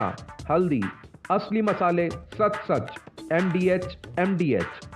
हल्दी, असली मसाले, सच सच, MDH MDH।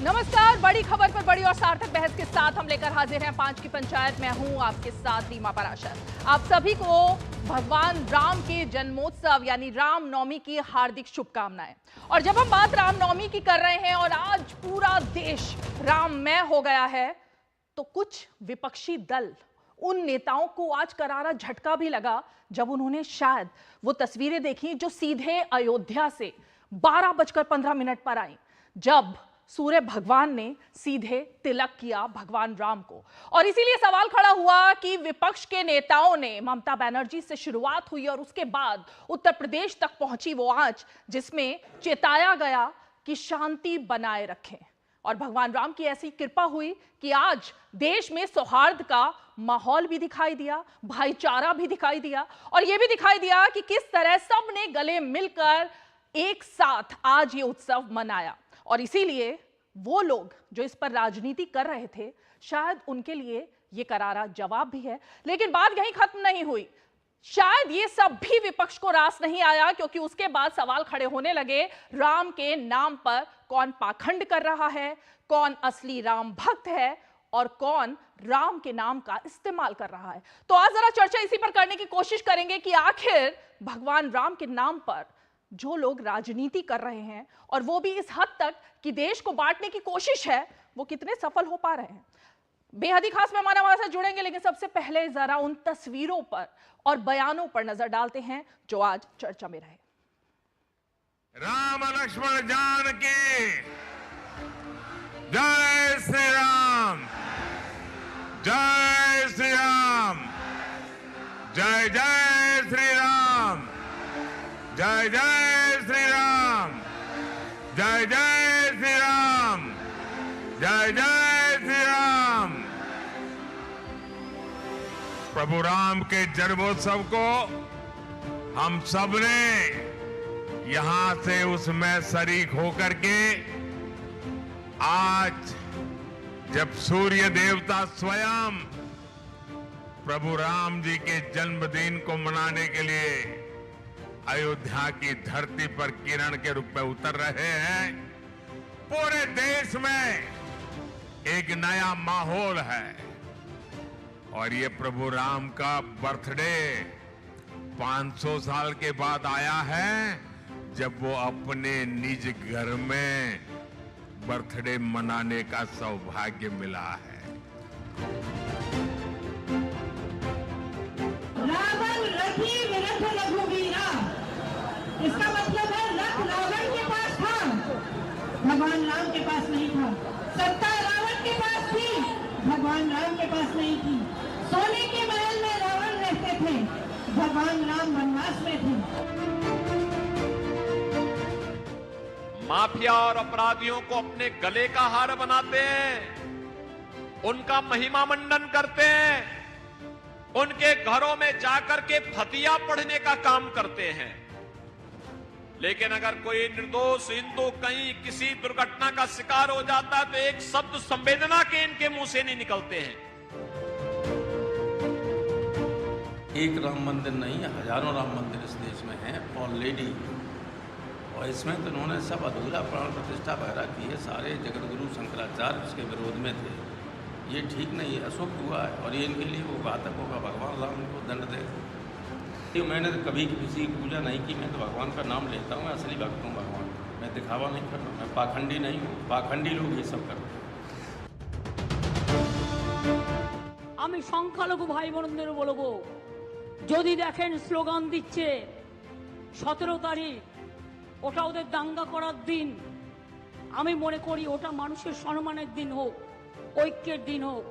नमस्कार, बड़ी खबर पर बड़ी और सार्थक बहस के साथ हम लेकर हाजिर हैं 5 की पंचायत। मैं हूं आपके साथ रीमा पराशर। आप सभी को भगवान राम के जन्मोत्सव यानी रामनवमी की हार्दिक शुभकामनाएं। और जब हम बात रामनवमी की कर रहे हैं और आज पूरा देश राममय हो गया है, तो कुछ विपक्षी दल, उन नेताओं को आज करारा झटका भी लगा जब उन्होंने शायद वो तस्वीरें देखी जो सीधे अयोध्या से 12:15 पर आई, जब सूर्य भगवान ने सीधे तिलक किया भगवान राम को। और इसीलिए सवाल खड़ा हुआ कि विपक्ष के नेताओं ने, ममता बनर्जी से शुरुआत हुई और उसके बाद उत्तर प्रदेश तक पहुंची वो आंच, जिसमें चेताया गया कि शांति बनाए रखें। और भगवान राम की ऐसी कृपा हुई कि आज देश में सौहार्द का माहौल भी दिखाई दिया, भाईचारा भी दिखाई दिया, और यह भी दिखाई दिया कि किस तरह सबने गले मिलकर एक साथ आज ये उत्सव मनाया। और इसीलिए वो लोग जो इस पर राजनीति कर रहे थे, शायद उनके लिए ये करारा जवाब भी है। लेकिन बात यहीं खत्म नहीं हुई। शायद ये सब भी विपक्ष को रास नहीं आया, क्योंकि उसके बाद सवाल खड़े होने लगे, राम के नाम पर कौन पाखंड कर रहा है, कौन असली राम भक्त है और कौन राम के नाम का इस्तेमाल कर रहा है। तो आज जरा चर्चा इसी पर करने की कोशिश करेंगे कि आखिर भगवान राम के नाम पर जो लोग राजनीति कर रहे हैं, और वो भी इस हद तक कि देश को बांटने की कोशिश है, वो कितने सफल हो पा रहे हैं। बेहद ही खास मेहमान हमारे साथ जुड़ेंगे, लेकिन सबसे पहले जरा उन तस्वीरों पर और बयानों पर नजर डालते हैं जो आज चर्चा में रहे। राम लक्ष्मण जानकी, जय श्री राम, जय श्री राम, जय जय श्री राम, जय जय श्री राम, जय जय श्री राम, जय जय श्री राम। प्रभु राम के जन्मोत्सव को हम सब ने यहां से उसमें शरीक होकर के, आज जब सूर्य देवता स्वयं प्रभु राम जी के जन्मदिन को मनाने के लिए अयोध्या की धरती पर किरण के रूप में उतर रहे हैं, पूरे देश में एक नया माहौल है। और ये प्रभु राम का बर्थडे 500 साल के बाद आया है, जब वो अपने निज घर में बर्थडे मनाने का सौभाग्य मिला है। रावण रथी विरथ रघुवीरा, इसका मतलब है रथ रावण के पास था, भगवान राम के पास नहीं था। सत्ता रावण के पास थी, भगवान राम के पास नहीं थी। सोने के महल में रावण रहते थे, भगवान राम वनवास में थे। माफिया और अपराधियों को अपने गले का हार बनाते हैं, उनका महिमा मंडन करते हैं, उनके घरों में जाकर के फतिया पढ़ने का काम करते हैं। लेकिन अगर कोई निर्दोष हिंदू कहीं किसी दुर्घटना का शिकार हो जाता है, तो एक शब्द संवेदना के इनके मुंह से नहीं निकलते हैं। एक राम मंदिर नहीं, हजारों राम मंदिर इस देश में हैं ऑलरेडी, और इसमें तो उन्होंने सब अधूरा प्राण प्रतिष्ठा वगैरह की है। सारे जगतगुरु शंकराचार्य उसके विरोध में थे। ये ठीक नहीं है, अशुभ हुआ है, और ये इनके लिए वो घातक होगा। भगवान राम को दंड दे। मैंने तो कभी किसी की पूजा नहीं की, मैं तो भगवान का नाम लेता हूँ, मैं असली भक्त हूँ भगवान। मैं दिखावा नहीं करता, मैं पाखंडी नहीं हूँ। पाखंडी लोग ये सब करते हैं। আমি সংখ্যালঘু ভাই বোনদের বলবো, যদি দেখেন স্লোগান দিচ্ছে 17 তারিখ ওটা ওদের দাঙ্গা করার দিন, আমি মনে করি ওটা মানুষের সম্মানের দিন হোক, ঐক্যের দিন হোক।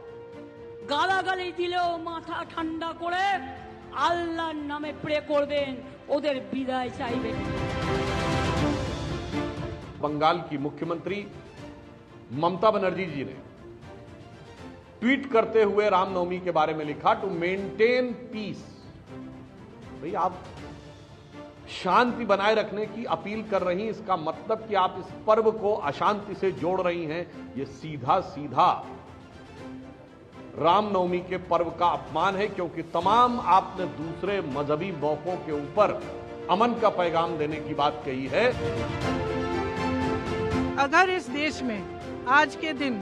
গালাগালি দিলেও মাথা ঠান্ডা করে আল্লাহর নামে প্রে করবেন, ওদের বিদায় চাইবেন। बंगाल की मुख्यमंत्री ममता बनर्जी जी ने ट्वीट करते हुए रामनवमी के बारे में लिखा, टू मेंटेन पीस। भाई आप शांति बनाए रखने की अपील कर रही हैं। इसका मतलब कि आप इस पर्व को अशांति से जोड़ रही हैं। ये सीधा सीधा रामनवमी के पर्व का अपमान है, क्योंकि तमाम आपने दूसरे मजहबी मौकों के ऊपर अमन का पैगाम देने की बात कही है। अगर इस देश में आज के दिन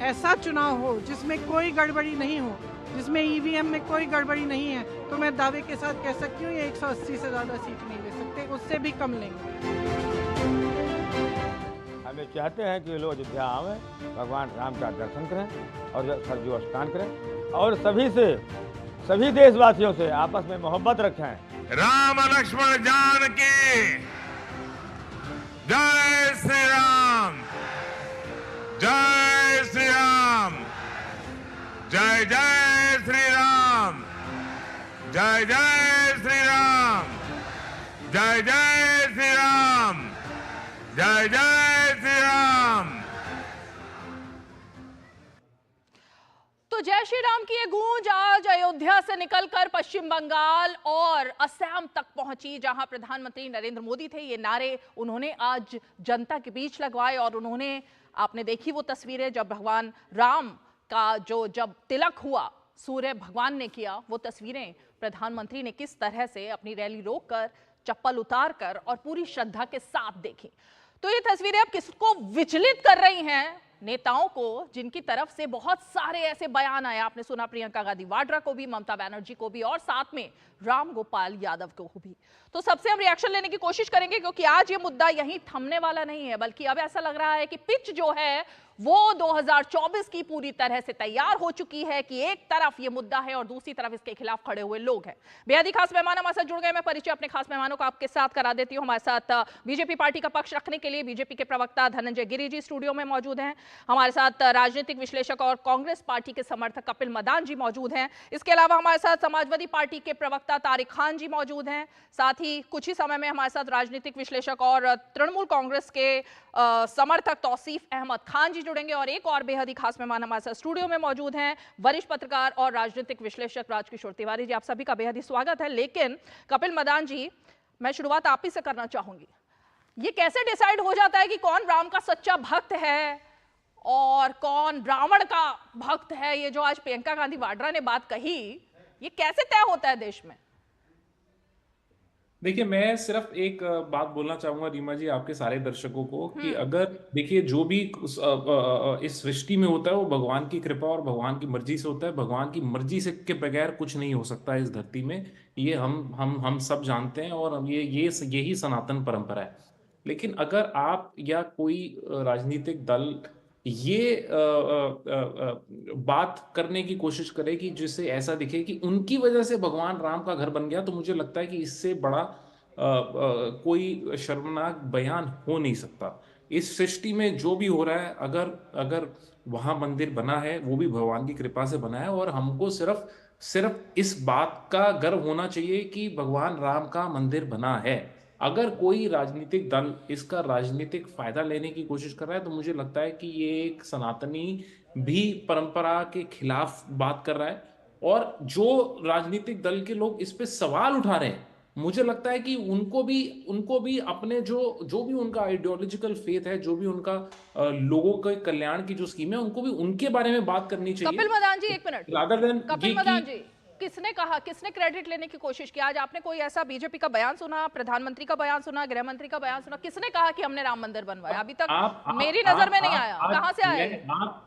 ऐसा चुनाव हो जिसमें कोई गड़बड़ी नहीं हो, जिसमें ईवीएम में कोई गड़बड़ी नहीं है, तो मैं दावे के साथ कह सकती हूँ ये 180 से ज़्यादा सीट नहीं ले सकते, उससे भी कम लेंगे। हमें चाहते हैं कि लोग अयोध्या आवें, भगवान राम का दर्शन करें और सरयू स्नान करें और सभी देशवासियों से आपस में मोहब्बत रखें। राम लक्ष्मण जानकी जय श्री राम, जय श्री राम, जय जय श्री राम, जय जय श्री राम, जय जय श्री राम, जय जय श्री राम। तो जय श्री राम की ये गूंज आज अयोध्या से निकलकर पश्चिम बंगाल और असम तक पहुंची, जहां प्रधानमंत्री नरेंद्र मोदी थे। ये नारे उन्होंने आज जनता के बीच लगवाए और उन्होंने, आपने देखी वो तस्वीरें जब भगवान राम का जब तिलक हुआ, सूर्य भगवान ने किया, वो तस्वीरें प्रधानमंत्री ने किस तरह से अपनी रैली रोककर, चप्पल उतार कर और पूरी श्रद्धा के साथ देखी। तो ये तस्वीरें अब किसको विचलित कर रही हैं? नेताओं को, जिनकी तरफ से बहुत सारे ऐसे बयान आए। आपने सुना प्रियंका गांधी वाड्रा को भी, ममता बनर्जी को भी और साथ में राम गोपाल यादव को भी। तो सबसे हम रिएक्शन लेने की कोशिश करेंगे, क्योंकि आज ये मुद्दा यहीं थमने वाला नहीं है, बल्कि अब ऐसा लग रहा है कि पिच जो है वो 2024 की पूरी तरह से तैयार हो चुकी है कि एक तरफ ये मुद्दा है और दूसरी तरफ इसके खिलाफ खड़े हुए लोग हैं। बेहद ही खास मेहमान हमारे साथ जुड़ गए। मैं परिचय अपने खास मेहमानों को आपके साथ करा देती हूँ। हमारे साथ बीजेपी पार्टी का पक्ष रखने के लिए बीजेपी के प्रवक्ता धनंजय गिरी जी स्टूडियो में मौजूद हैं। हमारे साथ राजनीतिक विश्लेषक और कांग्रेस पार्टी के समर्थक कपिल मदान जी मौजूद हैं। इसके अलावा हमारे साथ समाजवादी पार्टी के प्रवक्ता तारिक खान जी मौजूद हैं। साथ ही कुछ ही समय में हमारे साथ राजनीतिक विश्लेषक और तृणमूल कांग्रेस के समर्थक तौसीफ अहमद खान जी जुड़ेंगे। और एक और बेहद ही खास मेहमान हमारे साथ स्टूडियो में मौजूद हैं, वरिष्ठ पत्रकार और राजनीतिक विश्लेषक राजकिशोर तिवारी जी। आप सभी का बेहद ही स्वागत है। लेकिन कपिल मदान जी, मैं शुरुआत आप ही से करना चाहूंगी। ये कैसे डिसाइड हो जाता है कि कौन राम का सच्चा भक्त है और कौन रावण का भक्त है? ये जो आज प्रियंका गांधी वाड्रा ने बात कही, ये कैसे तय होता है देश में? देखिए, मैं सिर्फ एक बात बोलना चाहूंगा रीमा जी, आपके सारे दर्शकों को, कि अगर देखिए जो भी इस सृष्टि में होता है वो भगवान की कृपा और भगवान की मर्जी से होता है। भगवान की मर्जी से के बगैर कुछ नहीं हो सकता है इस धरती में। ये हम सब जानते हैं और यही सनातन परंपरा है। लेकिन अगर आप या कोई राजनीतिक दल ये बात करने की कोशिश करे कि जिससे ऐसा दिखे कि उनकी वजह से भगवान राम का घर बन गया, तो मुझे लगता है कि इससे बड़ा कोई शर्मनाक बयान हो नहीं सकता। इस सृष्टि में जो भी हो रहा है, अगर वहां मंदिर बना है वो भी भगवान की कृपा से बना है, और हमको सिर्फ इस बात का गर्व होना चाहिए कि भगवान राम का मंदिर बना है। अगर कोई राजनीतिक दल इसका राजनीतिक फायदा लेने की कोशिश कर रहा है, तो मुझे लगता है कि ये एक सनातनी भी परंपरा के खिलाफ बात कर रहा है। और जो राजनीतिक दल के लोग इस पे सवाल उठा रहे हैं, मुझे लगता है कि उनको भी अपने जो भी उनका आइडियोलॉजिकल फेथ है, जो भी उनका लोगों के कल्याण की जो स्कीम है, उनको भी उनके बारे में बात करनी चाहिए। कपिल मदान जी, एक minute. Rather than Kapil Madan ji, किसने कहा, किसने क्रेडिट लेने की कोशिश की? आज आपने कोई ऐसा बीजेपी का बयान सुना, प्रधानमंत्री का बयान सुना, गृह मंत्री का बयान सुना? किसने कहा कि हमने राम मंदिर बनवाया? अभी तक मेरी नजर में नहीं आया। कहां से आया?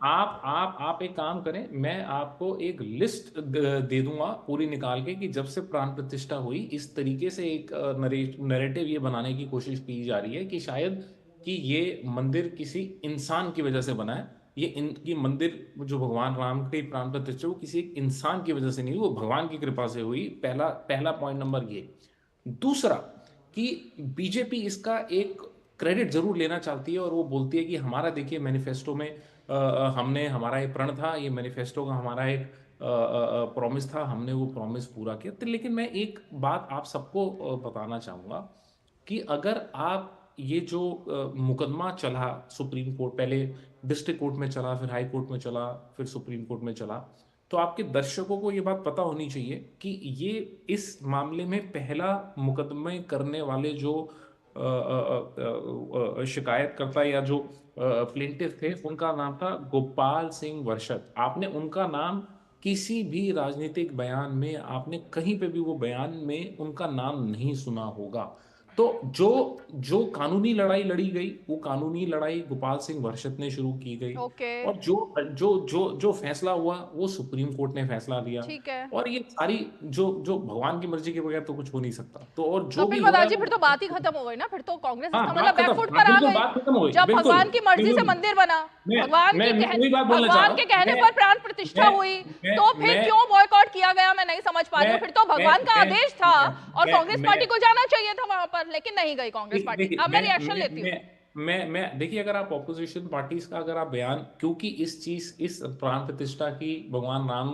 आप एक काम करें, मैं आपको एक लिस्ट दे दूंगा पूरी निकाल के कि जब से प्राण प्रतिष्ठा हुई, इस तरीके से एक नैरेटिव ये बनाने की कोशिश की जा रही है कि शायद कि ये मंदिर किसी इंसान की वजह से बना है। ये मंदिर जो भगवान राम के प्राण प्रतिष्ठा, वो किसी एक इंसान की वजह से नहीं, वो भगवान की कृपा से हुई। पहला पॉइंट नंबर ये। दूसरा कि बीजेपी इसका एक क्रेडिट जरूर लेना चाहती है और वो बोलती है कि हमारा, देखिए, मैनिफेस्टो में हमारा एक प्रण था, ये मैनिफेस्टो का हमारा एक प्रॉमिस था, हमने वो प्रॉमिस पूरा किया। लेकिन मैं एक बात आप सबको बताना चाहूंगा कि अगर आप ये जो मुकदमा चला सुप्रीम कोर्ट, पहले डिस्ट्रिक्ट कोर्ट में चला, फिर हाई कोर्ट में चला, फिर सुप्रीम कोर्ट में चला, तो आपके दर्शकों को ये बात पता होनी चाहिए कि ये इस मामले में पहला मुकदमे करने वाले जो शिकायतकर्ता या जो प्लेंटिफ थे, उनका नाम था गोपाल सिंह वर्षद। आपने उनका नाम किसी भी राजनीतिक बयान में, आपने कहीं पे भी वो बयान में उनका नाम नहीं सुना होगा। तो जो कानूनी लड़ाई लड़ी गई, वो कानूनी लड़ाई गोपाल सिंह वर्षद ने शुरू की गई। और जो फैसला हुआ वो सुप्रीम कोर्ट ने फैसला दिया। ठीक है। और ये सारी जो भगवान की मर्जी के बगैर तो कुछ हो नहीं सकता। तो और जो भी जी, फिर तो बात ही खत्म हो गई ना। फिर तो कांग्रेस इसका मतलब बैकफुट पर आ गई। जब बिल्कुल, भगवान की मर्जी से मंदिर बना, भगवान के कहने पर प्राण प्रतिष्ठा हुई, तो फिर क्यों बॉयकॉट किया गया, मैं नहीं समझ पा रही हूँ। फिर तो भगवान का आदेश था और कांग्रेस पार्टी को जाना चाहिए था वहां पर, लेकिन नहीं गई कांग्रेस पार्टी। अब मैं रिएक्शन लेती हूँ। मैं देखिए, अगर आप ऑपोजिशन पार्टीज का अगर आप बयान, क्योंकि इस प्राण प्रतिष्ठा की, भगवान राम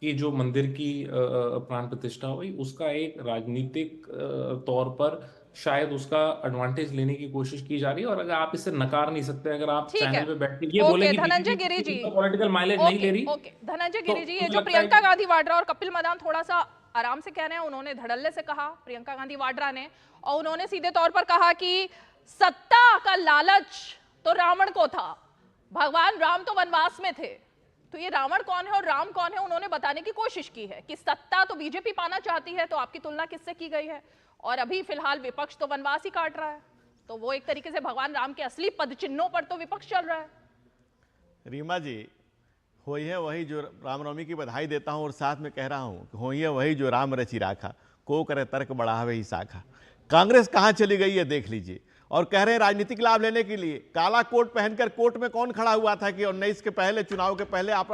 की जो मंदिर की प्राण प्रतिष्ठा हुई, उसका एक राजनीतिक तौर पर शायद उसका एडवांटेज लेने की कोशिश की जा रही है। और अगर आप इसे नकार नहीं सकते, अगर आप चैनल पे बैठ के ये बोले कि धनंजय गिरी जी पॉलिटिकल माइलेज नहीं ले रही। धनंजय गिरी जी, ये जो प्रियंका गांधी वाड्रा और कपिल मदान थोड़ा सा आराम से कह रहे हैं, उन्होंने धड़ल्ले से कहा प्रियंका गांधी वाड्रा ने, और उन्होंने सीधे तौर पर कहा कि सत्ता का लालच तो रावण को था, भगवान राम तो वनवास में थे। तो ये रावण कौन है और राम कौन है, उन्होंने बताने की कोशिश की है कि सत्ता तो बीजेपी पाना चाहती है, तो आपकी तुलना किससे की गई है? और अभी फिलहाल विपक्ष तो वनवास ही काट रहा है, तो वो एक तरीके से भगवान राम के असली पद चिन्हों पर तो विपक्ष चल रहा है। रीमा जी, होई है वही जो रामनवमी की बधाई देता हूं और साथ में कह रहा हूं, होई है वही जो राम रचि राखा, को करे तर्क बढ़ावे ही शाखा। कांग्रेस कहां चली गई है देख लीजिए, और कह रहे हैं राजनीतिक लाभ लेने के लिए। काला कोट पहनकर कोर्ट में कौन खड़ा हुआ था कि 19 के पहले, चुनाव के पहले आप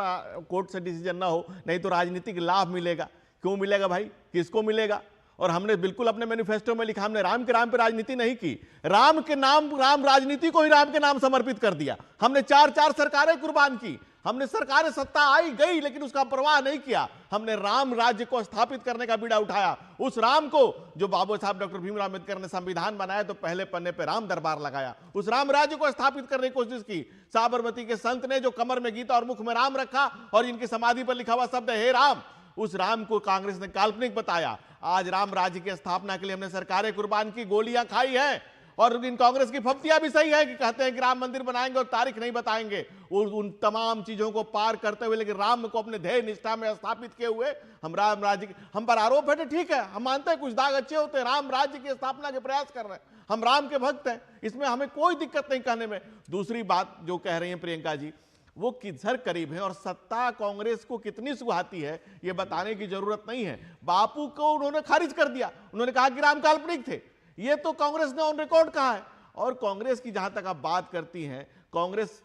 कोर्ट से डिसीजन ना हो, नहीं तो राजनीतिक लाभ मिलेगा। क्यों मिलेगा भाई, किसको मिलेगा? और हमने बिल्कुल अपने मैनिफेस्टो में लिखा, हमने राम के नाम पे राजनीति नहीं की, राम के नाम, राम राजनीति को ही राम के नाम समर्पित कर दिया। हमने 4 सरकारें कुर्बान की, हमने सरकारें सत्ता आई गई लेकिन उसका परवाह नहीं किया। हमने राम राज्य को स्थापित करने का बीड़ा उठाया। उस राम को जो बाबू साहब डॉक्टर भीमराव अम्बेडकर ने संविधान बनाया तो पहले पन्ने पे राम दरबार लगाया, उस राम राज्य को स्थापित करने की कोशिश की। साबरमती के संत ने जो कमर में गीता और मुख में राम रखा और इनकी समाधि पर लिखा हुआ शब्द हे राम, उस राम को कांग्रेस ने काल्पनिक बताया। आज राम राज्य की स्थापना के लिए हमने सरकारें कुर्बान की, गोलियां खाई है। और इन कांग्रेस की फप्तियां भी सही है कि कहते हैं कि राम मंदिर बनाएंगे और तारीख नहीं बताएंगे। उन तमाम चीजों को पार करते हुए, लेकिन राम को अपने ध्येय निष्ठा में स्थापित किए हुए हम राम राज्य, हम पर आरोप है, ठीक है, हम मानते हैं कुछ दाग अच्छे होते हैं, राम राज्य की स्थापना के प्रयास कर रहे हैं, हम राम के भक्त हैं, इसमें हमें कोई दिक्कत नहीं कहने में। दूसरी बात जो कह रही है प्रियंका जी, वो किधर करीब है और सत्ता कांग्रेस को कितनी सुहाती है ये बताने की जरूरत नहीं है। बापू को उन्होंने खारिज कर दिया, उन्होंने कहा कि राम काल्पनिक थे, ये तो कांग्रेस ने ऑन रिकॉर्ड कहा है। और कांग्रेस की जहां तक आप बात करती हैं, कांग्रेस,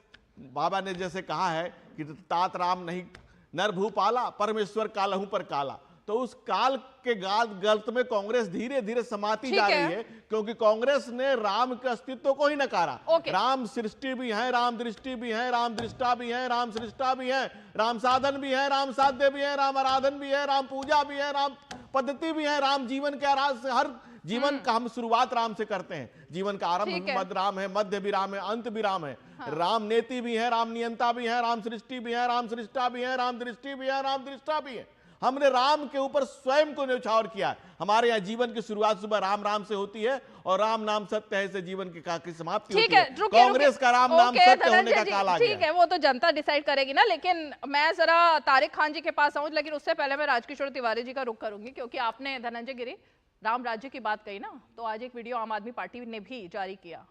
बाबा ने जैसे कहा है कि तात राम नहीं नर भूपाला, परमेश्वर कालहू पर काला, तो उस काल के गल्त में कांग्रेस धीरे धीरे समाती जा रही है, क्योंकि कांग्रेस ने राम के अस्तित्व को ही नकारा। राम सृष्टि भी है, राम दृष्टि भी है, राम दृष्टा भी है, राम सृष्टा भी है, राम साधन भी है, राम साध्य भी है, राम आराधन भी है, राम पूजा भी है, राम पद्धति भी है, राम जीवन के आराध से, हर जीवन का हम शुरुआत राम से करते हैं, जीवन का आरंभ मध्य राम है, मध्य भी राम है, अंत भी राम है। हाँ। राम नेति भी है, राम नियंता भी है, राम सृष्टि भी है, राम सृष्टा भी है, राम दृष्टि भी है, राम दृष्टा भी है। हमने राम के ऊपर स्वयं को न्यौछावर किया। हमारे यहाँ जीवन की शुरुआत सुबह राम राम से होती है और राम नाम सत्य है से जीवन की समाप्ति होती है। कांग्रेस का राम नाम सत्य होने का काल आ गया। ठीक है, वो तो जनता डिसाइड करेगी ना। लेकिन मैं जरा तारिक खान जी के पास आऊं, लेकिन उससे पहले मैं राजकिशोर तिवारी जी का रुख करूंगी, क्योंकि आपने धनंजय गिरी राम राज्य की बात कही ना, तो आज एक वीडियो आम आदमी पार्टी ने भी जारी किया।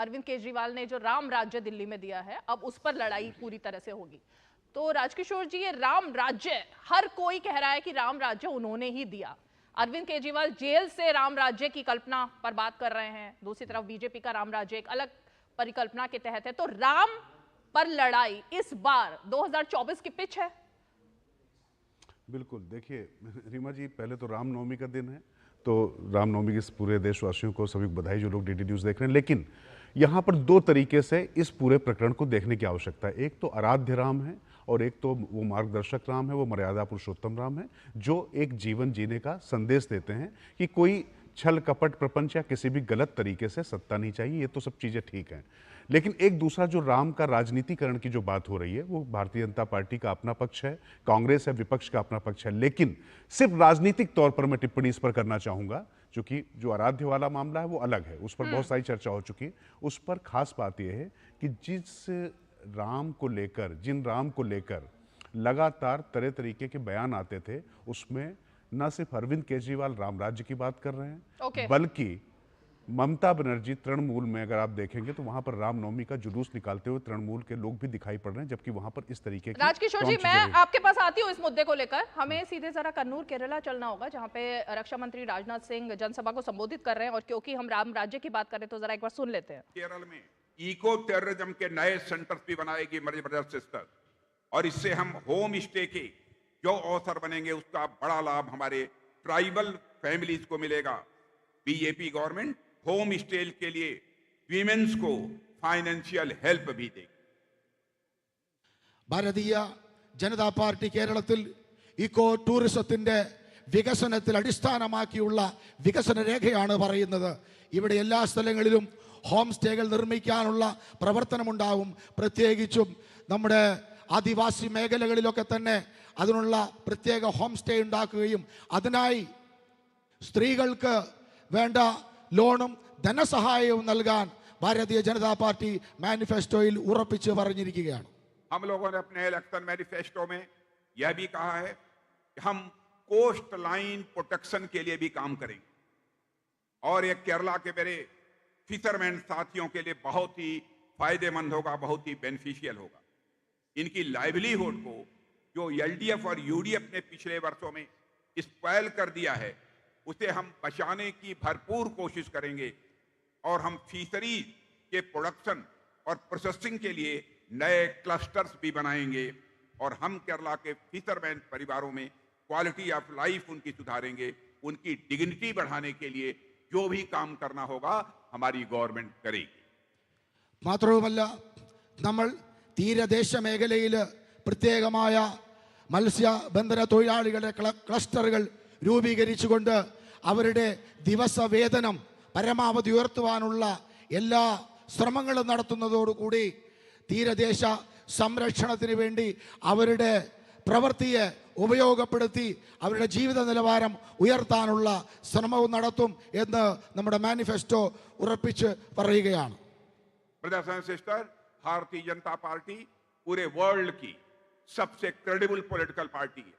अरविंद केजरीवाल ने जो राम राज्य दिल्ली में दिया है, अब उस पर लड़ाई पूरी तरह से होगी। तो राजकिशोर जी, ये राम राज्य, हर कोई कह रहा है कि राम राज्य उन्होंने ही दिया। अरविंद केजरीवाल जेल से राम राज्य की कल्पना पर बात कर रहे हैं, दूसरी तरफ बीजेपी का राम राज्य एक अलग परिकल्पना के तहत है। तो राम पर लड़ाई इस बार 2024 की पिच है। बिल्कुल, देखिए रीमा जी, पहले तो रामनवमी का दिन है, तो रामनवमी के पूरे देशवासियों को सभी बधाई जो लोग डीडी न्यूज़ देख रहे हैं। लेकिन यहाँ पर दो तरीके से इस पूरे प्रकरण को देखने की आवश्यकता है। एक तो आराध्य राम है और एक तो वो मार्गदर्शक राम है, वो मर्यादा पुरुषोत्तम राम है, जो एक जीवन जीने का संदेश देते हैं कि कोई छल कपट प्रपंच या किसी भी गलत तरीके से सत्ता नहीं चाहिए, ये तो सब चीजें ठीक हैं। लेकिन एक दूसरा जो राम का राजनीतिकरण की जो बात हो रही है, वो भारतीय जनता पार्टी का अपना पक्ष है, कांग्रेस है, विपक्ष का अपना पक्ष है। लेकिन सिर्फ राजनीतिक तौर पर मैं टिप्पणी इस पर करना चाहूंगा, क्योंकि जो आराध्य वाला मामला है वो अलग है, उस पर बहुत सारी चर्चा हो चुकी है। उस पर खास बात यह है कि जिन राम को लेकर लगातार तरह तरीके के बयान आते थे, उसमें न सिर्फ अरविंद केजरीवाल राम राज्य की बात कर रहे हैं, बल्कि ममता बनर्जी तृणमूल में अगर आप देखेंगे तो वहां पर रामनवमी का जुलूस निकालते हुए तृणमूल के लोग भी दिखाई पड़ रहे हैं, जबकि वहां पर इस तरीके की राजकिशोर जी, मैं आपके पास आती हूँ इस मुद्दे को लेकर। हमें सीधे जरा कन्नूर केरला चलना होगा, जहां पे रक्षा मंत्री राजनाथ सिंह जनसभा को संबोधित कर रहे हैं, और क्योंकि हम राम राज्य की बात कर रहे हैं तो जरा एक बार सुन लेते हैं। केरल में इको टेररिज्म के नए सेंटर्स भी बनाएगी मध्य प्रदेश सिस्टर, और इससे हम होम स्टे के जो अवसर बनेंगे उसका बड़ा लाभ हमारे ट्राइबल फैमिलीज को मिलेगा। बीजेपी गवर्नमेंट होम स्टे के लिए विमेन्स को फाइनेंशियल हेल्प भी देगी। ഭാരതീയ ജനതാ പാർട്ടി കേരളത്തിൽ ഇക്കോ ടൂറിസത്തിന്റെ വികസനത്തിൽ അടിസ്ഥാനമാക്കിയുള്ള വികസന രേഖയാണ് പറയുന്നത്. ഇവിടെ എല്ലാ സ്ഥലങ്ങളിലും ഹോം സ്റ്റേകൾ നിർമ്മിക്കാനുള്ള പ്രവർത്തനമുണ്ടാവും. പ്രത്യേകിച്ചും നമ്മുടെ ആദിവാസി മേഖലകളിലൊക്കെ തന്നെ അതിനുള്ള പ്രത്യേക ഹോം സ്റ്റേ ഉണ്ടാക്കുകയും അതിനായി സ്ത്രീകൾക്ക് വേണ്ട ലോണും ധനസഹായവും നൽകാൻ ഭാരതീയ ജനതാ പാർട്ടി മാനിഫെസ്റ്റോയിൽ ഉറപ്പിച്ച് പറഞ്ഞിരിക്കുകയാണ്. हम लोगों ने अपने इलेक्शन मैनिफेस्टो में यह भी कहा है कि हम कोस्ट लाइन प्रोटेक्शन के लिए भी काम करेंगे, और ये केरला के मेरे फिशरमैन साथियों के लिए बहुत ही फायदेमंद होगा, बहुत ही बेनिफिशियल होगा। इनकी लाइवलीहुड को जो एलडीएफ और यूडीएफ ने पिछले वर्षों में स्पॉइल कर दिया है, उसे हम बचाने की भरपूर कोशिश करेंगे, और हम फिशरीज के प्रोडक्शन और प्रोसेसिंग के लिए नए क्लस्टर्स भी बनाएंगे, और हम केरला के फिशरमैन परिवारों में क्वालिटी ऑफ लाइफ उनकी सुधारेंगे। उनकी डिग्निटी बढ़ाने के लिए जो भी काम करना होगा हमारी गवर्नमेंट करेगी। മാത്രവുമല്ല, നമ്മൾ തീരദേശ മേഖലയിൽ പ്രത്യേകമായ മത്സ്യബന്ധന തൊഴിലാളികളുടെ ക്ലസ്റ്ററുകൾ രൂപീകരിച്ചുകൊണ്ട് അവരുടെ ദിവസവേതനം പരമാവധി ഉയർത്തുവാനുള്ള എല്ലാ ശ്രമങ്ങളും നടത്തുന്നതോടുകൂടി തീരദേശ സംരക്ഷണത്തിന് വേണ്ടി അവരുടെ പ്രവൃത്തിയെ ഉപയോഗപ്പെടുത്തി അവരുടെ ജീവിത നിലവാരം ഉയർത്താനുള്ള ശ്രമവും നടത്തും എന്ന് നമ്മുടെ മാനിഫെസ്റ്റോ ഉറപ്പിച്ച് പറയുകയാണ്. Brothers and sister, Bharatiya Janata party पूरे वर्ल्ड की सबसे क्रेडिबल पॉलिटिकल पार्टी है।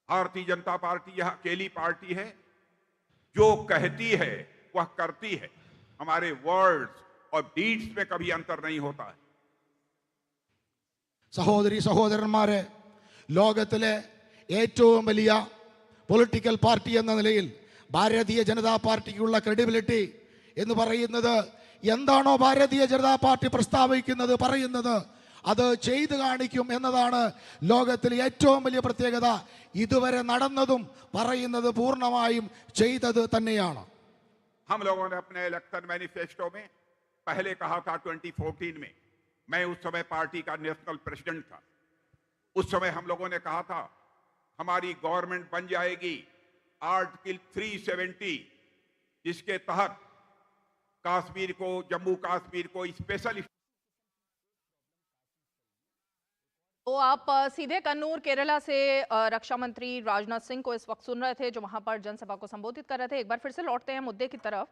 भारतीय जनता पार्टी यह अकेली पार्टी है जो कहती है वह करती है। हमारे वर्ड्स और डीड्स में कभी अंतर नहीं होता है। സഹോദരി സഹോദരന്മാരെ, ലോകത്തിലെ ഏറ്റവും വലിയ പൊളിറ്റിക്കൽ പാർട്ടി എന്ന നിലയിൽ ഭാരതീയ ജനതാ പാർട്ടിക്കുള്ള ക്രെഡിബിലിറ്റി എന്ന് പറയുന്നത് എന്താണോ ഭാരതീയ ജനതാ പാർട്ടി പ്രസ്താവിക്കുന്നത്, പറയുന്നത്, അത് ചെയ്തു കാണിക്കും എന്നതാണ് ലോകത്തിലെ ഏറ്റവും വലിയ പ്രത്യേകത. ഇതുവരെ നടന്നതും പറയുന്നത് പൂർണ്ണമായും ചെയ്തത് തന്നെയാണ്. हम लोगों ने अपने इलेक्शन मैनिफेस्टो में पहले कहा था 2014 में, मैं उस समय पार्टी का नेशनल प्रेसिडेंट था, उस समय हम लोगों ने कहा था हमारी गवर्नमेंट बन जाएगी आर्टिकल 370, जिसके तहत कश्मीर को, जम्मू कश्मीर को स्पेशल। तो आप सीधे कन्नूर केरला से रक्षा मंत्री राजनाथ सिंह को इस वक्त सुन रहे थे, जो वहां पर जनसभा को संबोधित कर रहे थे। एक बार फिर से लौटते हैं मुद्दे की तरफ।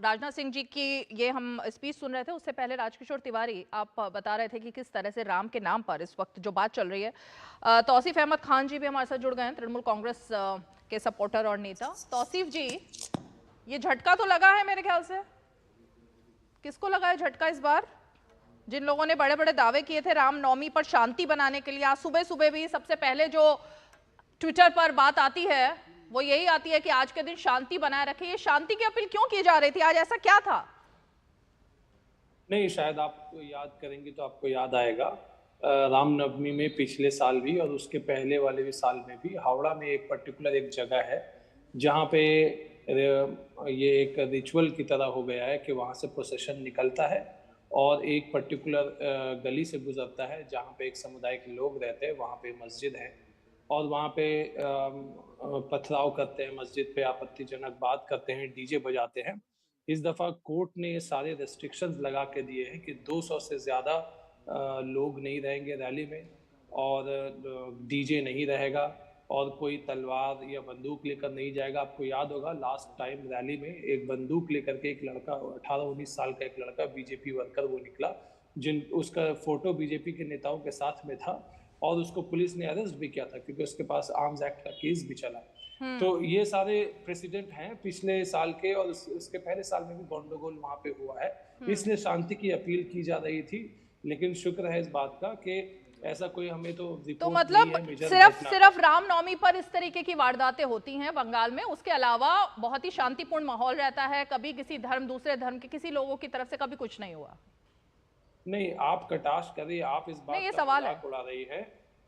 राजनाथ सिंह जी की ये हम स्पीच सुन रहे थे, उससे पहले राजकिशोर तिवारी आप बता रहे थे कि किस तरह से राम के नाम पर इस वक्त जो बात चल रही है। तौसीफ अहमद खान जी भी हमारे साथ जुड़ गए हैं, तृणमूल कांग्रेस के सपोर्टर और नेता। तौसीफ जी, ये झटका तो लगा है मेरे ख्याल से, किसको लगा है झटका इस बार? जिन लोगों ने बड़े बड़े दावे किए थे रामनवमी पर शांति बनाने के लिए, आज सुबह सुबह भी सबसे पहले जो ट्विटर पर बात आती है वो यही आती है कि आज के दिन शांति बनाए रखें। ये शांति की अपील क्यों की जा रही थी? आज ऐसा क्या था? नहीं, शायद आप याद करेंगे तो आपको याद आएगा, रामनवमी में पिछले साल भी और उसके पहले वाले भी साल में भी हावड़ा में एक पर्टिकुलर एक जगह है जहाँ पे ये एक रिचुअल की तरह हो गया है कि वहाँ से प्रोसेशन निकलता है और एक पर्टिकुलर गली से गुजरता है जहाँ पे एक समुदाय के लोग रहते हैं, वहाँ पे मस्जिद है और वहाँ पे पथराव करते हैं, मस्जिद पे आपत्तिजनक बात करते हैं, डीजे बजाते हैं। इस दफ़ा कोर्ट ने ये सारे रेस्ट्रिक्शंस लगा के दिए हैं कि 200 से ज़्यादा लोग नहीं रहेंगे रैली में, और डीजे नहीं रहेगा, और कोई तलवार या बंदूक लेकर नहीं जाएगा। आपको याद होगा लास्ट टाइम रैली में एक बंदूक लेकर के एक लड़का, 18-19 साल का एक लड़का बीजेपी वर्कर वो निकला, उसका फोटो बीजेपी के नेताओं के साथ में था, और उसको पुलिस ने अरेस्ट भी किया था क्योंकि उसके पास आर्म्स एक्ट का केस भी चला। तो ये सारे प्रेसिडेंट हैं पिछले साल के, और उसके पहले साल में भी गंडगोल वहां पे हुआ है, इसलिए शांति की अपील की जा रही थी। लेकिन शुक्र है इस बात का कि ऐसा कोई हमें तो मतलब सिर्फ रामनवमी पर इस तरीके की वारदातें होती हैं बंगाल में, उसके अलावा बहुत ही शांतिपूर्ण माहौल रहता है। कभी किसी धर्म, दूसरे धर्म के किसी लोगों की तरफ से कभी कुछ नहीं हुआ। नहीं, आप कटाक्ष करिए, आप इस बात ये सवाल है उड़ा रही है।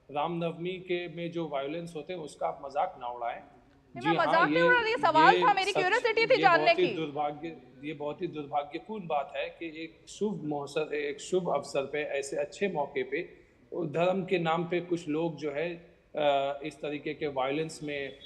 रामनवमी के में जो वायलेंस होते हैं उसका आप मजाक ना उड़ाएं। मैं मजाक नहीं उड़ा रही, सवाल था, मेरी क्यूरियोसिटी थी जानने की। ये बहुत ही दुर्भाग्यपूर्ण बात है कि एक शुभ अवसर पे, ऐसे अच्छे मौके पे, धर्म के नाम पे कुछ लोग जो है इस तरीके के वायलेंस में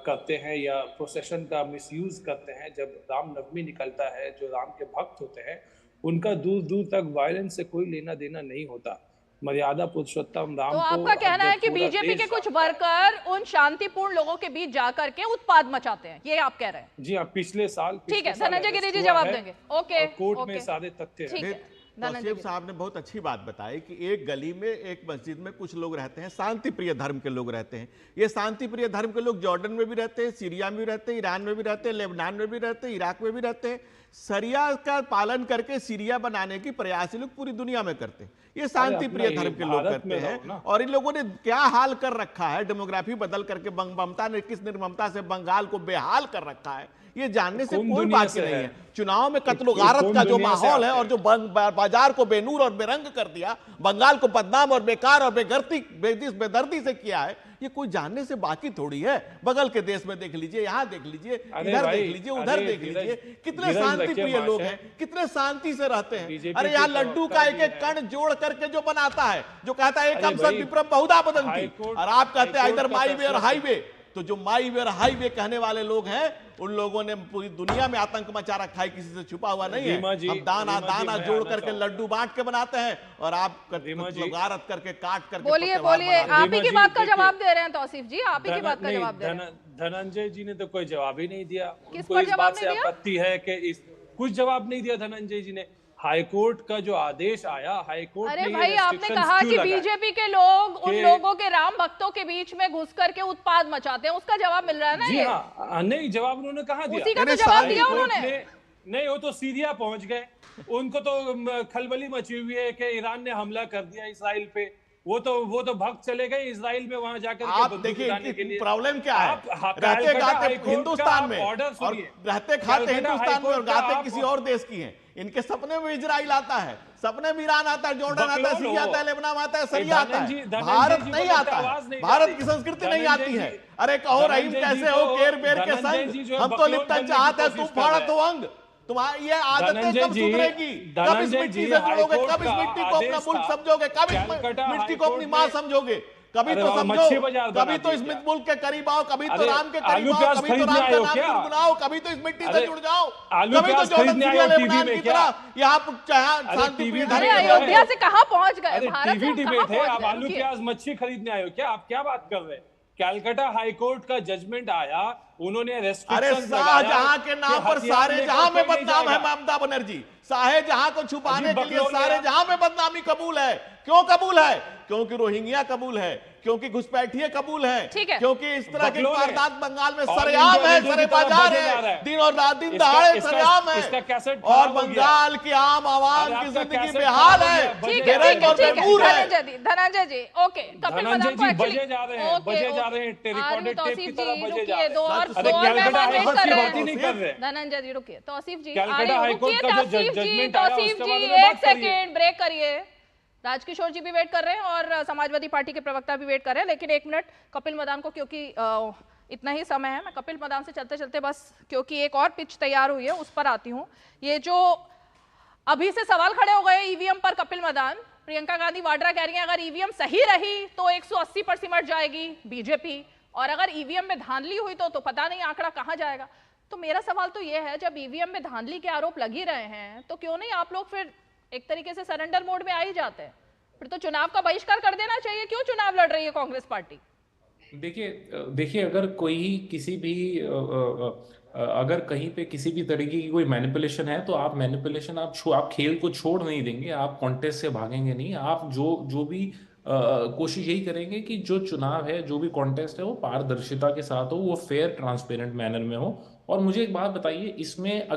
करते हैं या प्रोसेशन का मिसयूज करते हैं। जब रामनवमी निकलता है, जो राम के भक्त होते हैं उनका दूर दूर तक वायलेंस से कोई लेना देना नहीं होता। मर्यादा पुरुषोत्तम राम तो आपका कहना है कि बीजेपी के कुछ वर्कर उन शांतिपूर्ण लोगों के बीच जाकर के उत्पाद मचाते हैं, ये आप कह रहे हैं? जी हाँ, पिछले साल। ठीक है, धनंजय गिरी जी जवाब देंगे। ओके, कोर्ट में सारे तथ्य हैं। तौसीफ साहब ने बहुत अच्छी बात बताई कि एक गली में, एक मस्जिद में कुछ लोग रहते हैं, शांति प्रिय धर्म के लोग रहते हैं। ये शांति प्रिय धर्म के लोग जॉर्डन में भी रहते हैं, सीरिया में भी रहते हैं, ईरान में भी रहते हैं, लेबनान में भी रहते हैं, इराक में भी रहते हैं। शरिया का पालन करके सीरिया बनाने की प्रयास ये लोग पूरी दुनिया में करते हैं। ये शांति प्रिय धर्म के लोग करते हैं। और इन लोगों ने क्या हाल कर रखा है, डेमोग्राफी बदल करके ममता ने किस निर्ममता से बंगाल को बेहाल कर रखा है, ये जानने से कोई बात नहीं है। चुनाव में कत्ल गारत का जो माहौल है और जो बाजार को बेनूर और बेरंग कर दिया, बंगाल को बदनाम और बेकार और बेदर्दी से किया है, ये कोई जानने से बाकी थोड़ी है। बगल के देश में देख लीजिए, यहाँ देख लीजिए, इधर देख लीजिए, उधर देख लीजिए, कितने शांति प्रिय लोग हैं, कितने शांति से रहते हैं। अरे यहाँ लड्डू का एक एक कण जोड़ करके जो बनाता है, जो कहता है एकम सत विप्रम बहुधा बदंती, और आप कहते हैं इधर माई वे और हाईवे। तो जो माई वे और हाईवे कहने वाले लोग हैं, उन लोगों ने पूरी दुनिया में आतंक मचा रखा है, किसी से छुपा हुआ नहीं है। हम दाना दाना जोड़ करके लड्डू बांट के बनाते हैं, और आप गारत करके काट करके। बोलिए बोलिए, आप ही की बात का जवाब दे रहे हैं तौसीफ जी, आप ही की बात का जवाब दे रहे हैं। धनंजय जी ने तो कोई जवाब ही नहीं दिया। किस पर जवाब नहीं दिया? आपत्ति है कि कुछ जवाब नहीं दिया धनंजय जी ने। हाईकोर्ट का जो आदेश आया, हाईकोर्ट अरे भाई, आपने कहा कि बीजेपी के लोग उन लोगों के राम भक्तों के बीच में घुस करके उत्पाद मचाते हैं, उसका जवाब मिल रहा है ना? जी हाँ, नहीं, जवाब उन्होंने कहा दिया, उसी का तो जवाब दिया उन्होंने। नहीं, वो तो सीरिया पहुंच गए, उनको तो खलबली मची हुई है कि ईरान ने हमला कर दिया इसराइल पे। वो तो भक्त चले गए इसराइल में, वहां जाकर आप देखिए प्रॉब्लम क्या है। रहते गाते हिंदुस्तान में और रहते खाते हिंदुस्तान में और गाते किसी और देश की हैं। इनके सपने में इजराइल आता है, सपने में ईरान आता है, जॉर्डन आता है, सीरिया आता है, लेबनान आता है, सीरिया आता है। भारत नहीं आता है, भारत की संस्कृति नहीं आती है। अरे कहो रहीम कैसे हो केर बेर के संग, हम तो लिप्टन चाहते हैं, तुम फाड़त हो अंग। तुम्हारी ये आदतें कब सुधरेगी? कब इस मिट्टी से जुड़ोगे? कब इस मिट्टी को अपना मुल्क समझोगे? कब इस मिट्टी को अपनी माँ समझोगे? कभी तो समझो, कभी तो इस मुल्क के करीब आओ, कभी तो राम के करीब आओ, कभी तो राम का नाम गुनगुनाओ, कभी तो इस मिट्टी से जुड़ जाओ, कभी तो जॉर्डन सीरिया लेबनान की तरह यहाँ शांति प्रिय धर्म। अयोध्या से कहाँ पहुँच गए? टीवी डिबेट है, आप आलू प्याज मच्छी खरीदने आए हो क्या? आप क्या बात कर रहे हैं? कैलकाटा हाईकोर्ट का जजमेंट आया, उन्होंने रेस्ट्रिक्शंस लगाया। शाहजहां के नाम पर सारे जहां में बदनाम है ममता बनर्जी। शाहजहां को छुपाने के लिए सारे जहां में बदनामी कबूल है। क्यों कबूल है? क्योंकि रोहिंग्या कबूल है, क्योंकि घुसपैठिए कबूल है, क्योंकि इस तरह की वारदात बंगाल में सरेआम है, सरे बाजार है, दिन और रात, दिन दहाड़े सरेआम है, और बंगाल की आम आवाम की जिंदगी बेहाल है, धनंजय जी। ओके, कपिल मदान को बजे जा रहे हैं, रिकॉर्डेड टेप की तरह बजे जा रहे हैं। धनंजय जी रुकिए, तौसीफ जी कैलकाटा हाईकोर्ट का जो जजमेंट आया उसके बारे में एक सेकेंड ब्रेक करिए। राजकिशोर जी भी वेट कर रहे हैं और समाजवादी पार्टी के प्रवक्ता भी वेट कर रहे हैं, लेकिन 1 मिनट कपिल मदान को, क्योंकि इतना ही समय है, मैं कपिल मदान से चलते चलते बस, क्योंकि एक और पिच तैयार हुई है उस पर आती हूँ। ये जो अभी से सवाल खड़े हो गए ईवीएम पर, कपिल मदान, प्रियंका गांधी वाड्रा कह रही हैं अगर ईवीएम सही रही तो 180 पर सिमट जाएगी बीजेपी, और अगर ईवीएम में धांधली हुई तो पता नहीं आंकड़ा कहां जाएगा। तो मेरा सवाल तो यह है, जब ईवीएम में धांधली के आरोप लग ही रहे हैं तो क्यों नहीं आप लोग फिर एक तरीके से सरेंडर मोड में आ ही जाते हैं? फिर तो चुनाव का बहिष्कार कर देना चाहिए। क्यों चुनाव लड़ रही है कांग्रेस पार्टी? देखिए अगर कोई किसी भी अगर कहीं पे किसी भी तरीके की कोई मैनिपुलेशन है तो आप मैनिपुलेशन आप खेल को छोड़ नहीं देंगे, आप कॉन्टेस्ट से भागेंगे नहीं। आप जो भी कोशिश यही करेंगे कि जो चुनाव है, जो भी कॉन्टेस्ट है, वो पारदर्शिता के साथ हो, वो फेयर ट्रांसपेरेंट मैनर में हो। और मुझे एक बात बताइए, इसमें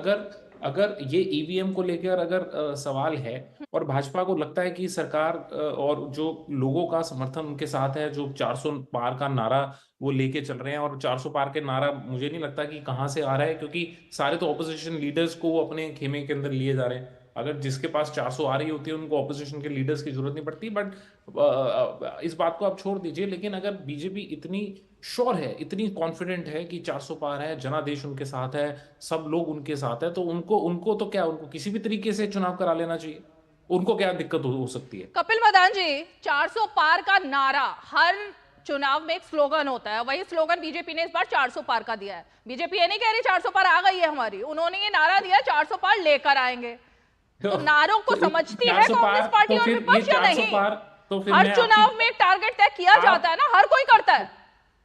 अगर ये ईवीएम को लेकर अगर सवाल है और भाजपा को लगता है कि सरकार और जो लोगों का समर्थन उनके साथ है, जो 400 पार का नारा वो लेके चल रहे हैं, और 400 पार के नारा मुझे नहीं लगता कि कहाँ से आ रहा है, क्योंकि सारे तो ऑपोजिशन लीडर्स को वो अपने खेमे के अंदर लिए जा रहे हैं। अगर जिसके पास 400 आ रही होती है उनको ऑपोजिशन के लीडर्स की जरूरत नहीं पड़ती। बट इस बात को आप छोड़ दीजिए, लेकिन अगर बीजेपी इतनी श्योर है, इतनी कॉन्फिडेंट है कि 400 पार है, जनादेश उनके साथ है, सब लोग उनके साथ है, तो उनको तो क्या, उनको किसी भी तरीके से चुनाव करा लेना चाहिए। उनको क्या दिक्कत हो सकती है? कपिल मदान जी, 400 पार का नारा हर चुनाव में एक स्लोगन होता है, वही स्लोगन बीजेपी ने इस बार 400 पार का दिया है। बीजेपी ये नहीं कह रही 400 पार आ गई है हमारी, उन्होंने ये नारा दिया 400 पार लेकर आएंगे। तो नारों को समझती है कांग्रेस पार्टी और विपक्ष या नहीं? हर चुनाव में एक टारगेट तय किया जाता है ना, हर कोई करता है।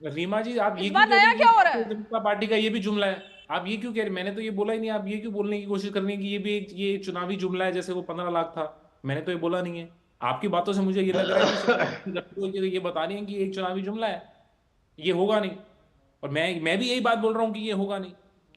रीमा जी, आप ये नया क्या हो रहा है? जनता पार्टी का ये भी जुमला है, आप ये क्यों कह रहे? मैंने तो ये बोला ही नहीं। आप ये क्यों बोलने की कोशिश कर रही हैं कि ये चुनावी जुमला है, जैसे वो 15 लाख था? मैंने तो ये बोला नहीं है। आपकी बातों से मुझे ये लग रहा है कि ये बता रही है कि एक चुनावी जुमला है, ये होगा नहीं। और मैं भी यही बात बोल रहा हूँ कि ये होगा नहीं।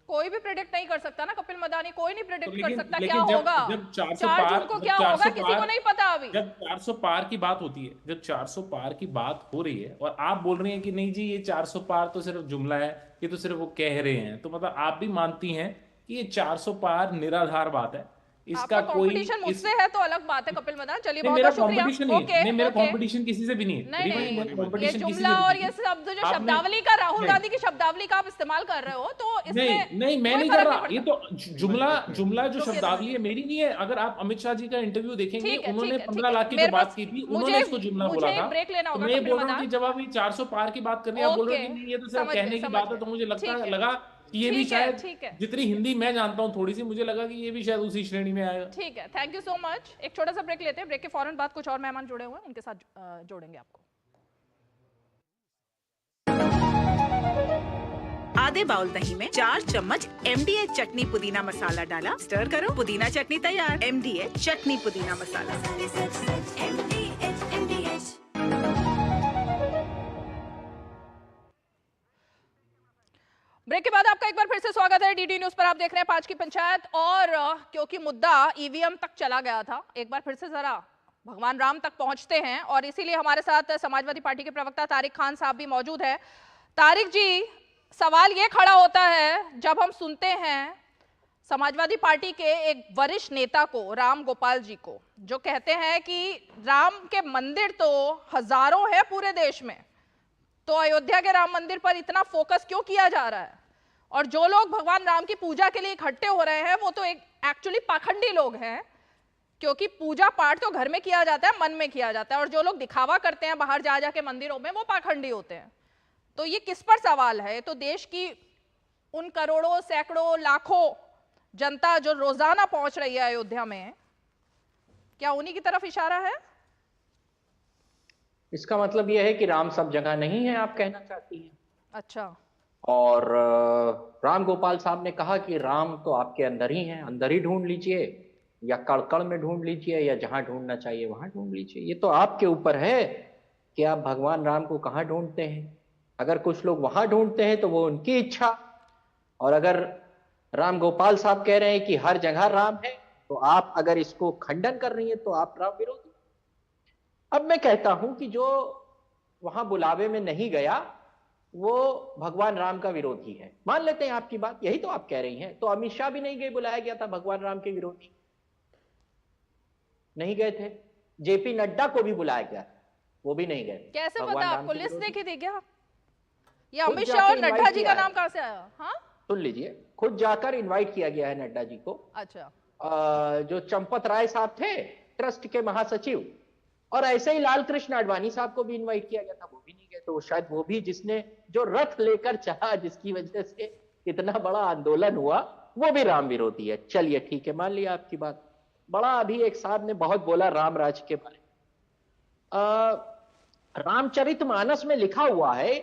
कोई भी प्रेडिक्ट नहीं कर सकता ना कपिल मदानी, कोई नहीं प्रेडिक्ट कर सकता क्या जब होगा। 400 पार को क्या होगा किसी को नहीं पता अभी। जब 400 पार की बात होती है, जब 400 पार की बात हो रही है और आप बोल रही हैं कि नहीं जी ये 400 पार तो सिर्फ जुमला है, ये तो सिर्फ वो कह रहे हैं, तो मतलब आप भी मानती हैं कि ये 400 पार निराधार बात है। इसका कोई कंपटीशन मुझसे है तो अलग बात है कपिल मदान। चलिए बहुत मेरा शुक्रिया। नहीं, मेरा कंपटीशन किसी से भी नहीं है। नहीं, ये जुमला और ये शब्द जो शब्दावली का, राहुल गांधी की शब्दावली का आप इस्तेमाल कर रहे हो, तो इसमें नहीं मैं नहीं कर रहा। ये तो जुमला जो शब्दावली है मेरी नहीं है। अगर आप अमित शाह जी का इंटरव्यू देखेंगे, उन्होंने 15 लाख की जो बात की थी, उन्होंने इसको जुमला बोला था। मैं बोल रहा हूँ कि जब आप 400 पार की बात कर रहे हैं, आप बोल रहे हैं ये तो सिर्फ कहने की बात है, तो मुझे लगा ये भी शायद जितनी हिंदी मैं जानता हूं थोड़ी सी, मुझे लगा कि ये भी शायद उसी श्रेणी में आएगा। ठीक है, थैंक यू सो मच। एक छोटा सा ब्रेक लेते हैं, ब्रेक के फौरन बाद कुछ और मेहमान जुड़े हुए हैं, उनके साथ जोड़ेंगे आपको। आधे बाउल दही में 4 चम्मच MDH चटनी पुदीना मसाला डाला, स्टर करो, पुदीना चटनी तैयार। MDH चटनी पुदीना मसाला। ब्रेक के बाद आपका एक बार फिर से स्वागत है। डीडी न्यूज पर आप देख रहे हैं 5 की पंचायत। और क्योंकि मुद्दा ईवीएम तक चला गया था, एक बार फिर से जरा भगवान राम तक पहुंचते हैं, और इसीलिए हमारे साथ समाजवादी पार्टी के प्रवक्ता तारिक खान साहब भी मौजूद है। तारिक जी, सवाल ये खड़ा होता है जब हम सुनते हैं समाजवादी पार्टी के एक वरिष्ठ नेता को, राम गोपाल जी को, जो कहते हैं कि राम के मंदिर तो हजारों है पूरे देश में, तो अयोध्या के राम मंदिर पर इतना फोकस क्यों किया जा रहा है? और जो लोग भगवान राम की पूजा के लिए इकट्ठे हो रहे हैं वो तो एक एक्चुअली पाखंडी लोग हैं, क्योंकि पूजा पाठ तो घर में किया जाता है, मन में किया जाता है, और जो लोग दिखावा करते हैं बाहर जा जाके मंदिरों में, वो पाखंडी होते हैं। तो ये किस पर सवाल है? तो देश की उन करोड़ों, सैकड़ों, लाखों जनता जो रोजाना पहुंच रही है अयोध्या में, क्या उन्हीं की तरफ इशारा है? इसका मतलब यह है कि राम सब जगह नहीं है, आप कहना चाहती हैं। अच्छा। और राम गोपाल साहब ने कहा कि राम तो आपके अंदर ही है, अंदर ही ढूंढ लीजिए, या कड़कड़ में ढूंढ लीजिए, या जहां ढूंढना चाहिए वहां ढूंढ लीजिए। ये तो आपके ऊपर है कि आप भगवान राम को कहां ढूंढते हैं। अगर कुछ लोग वहां ढूंढते हैं तो वो उनकी इच्छा, और अगर राम गोपाल साहब कह रहे हैं कि हर जगह राम है, तो आप अगर इसको खंडन कर रही है तो आप राम विरोधी। अब मैं कहता हूं कि जो वहां बुलावे में नहीं गया वो भगवान राम का विरोधी है। मान लेते हैं आपकी बात, यही तो आप कह रही हैं। तो अमित शाह भी नहीं गए, बुलाया गया था भगवान राम के विरोधी, नहीं गए थे। जेपी नड्डा को भी बुलाया गया, वो भी नहीं गए। कैसे पता आपको? लिस्ट देखी थी क्या? ये अमित शाह और नड्डा जी का नाम कहां से आया? हाँ, सुन लीजिए, खुद जाकर इनवाइट किया गया है नड्डा जी को। अच्छा। जो चंपत राय साहब थे ट्रस्ट के महासचिव, और ऐसे ही लाल कृष्ण आडवाणी साहब को भी इनवाइट किया गया था, वो भी नहीं गए। तो शायद वो भी, जिसने जो रथ लेकर चला, जिसकी वजह से इतना बड़ा आंदोलन हुआ, वो भी राम विरोधी है। चलिए ठीक है, मान लिया आपकी बात। बड़ा अभी एक साहब ने बहुत बोला राम राज के बारे में। रामचरितमानस में लिखा हुआ है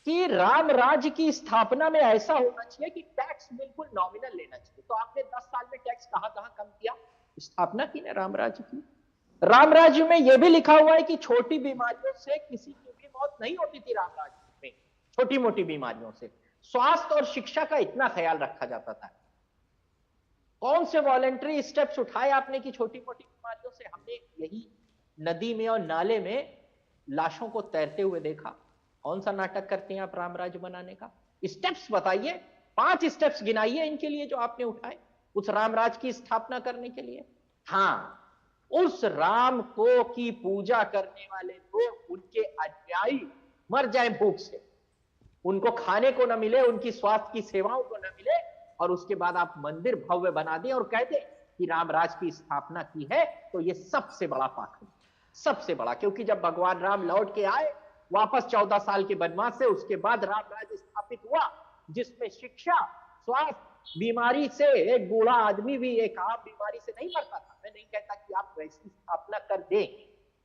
कि राम राज्य की स्थापना में ऐसा होना चाहिए कि टैक्स बिल्कुल नॉमिनल लेना चाहिए। तो आपने 10 साल में टैक्स कहां कहां कम किया? स्थापना की ना राम राज्य की। राम राज्य में यह भी लिखा हुआ है कि छोटी बीमारियों से किसी की भी मौत नहीं होती थी राम राज्य में, छोटी मोटी बीमारियों से। स्वास्थ्य और शिक्षा का इतना ख्याल रखा जाता था। कौन से वॉलेंटरी स्टेप्स उठाए आपने कि छोटी मोटी बीमारियों से? हमने यही नदी में और नाले में लाशों को तैरते हुए देखा। कौन सा नाटक करते हैं आप राम राज्य बनाने का? स्टेप्स बताइए, 5 स्टेप्स गिनाइए इनके लिए जो आपने उठाए उस राम राज की स्थापना करने के लिए। हाँ, उस राम को की पूजा करने वाले लोग, उनके अनुयायी मर जाए भूख से, उनको खाने को न मिले, उनकी स्वास्थ्य की सेवाओं को न मिले, और उसके बाद आप मंदिर भव्य बना दें और कह दें कि राम राज की स्थापना की है, तो ये सबसे बड़ा पाखंड, सबसे बड़ा। क्योंकि जब भगवान राम लौट के आए वापस 14 साल के वनवास से, उसके बाद राम राज्य स्थापित हुआ, जिसमें शिक्षा, स्वास्थ्य, बीमारी से, एक बूढ़ा आदमी भी एक आम बीमारी से नहीं मरता था। मैं नहीं कहता कि आप वैसी स्थापना कर दें,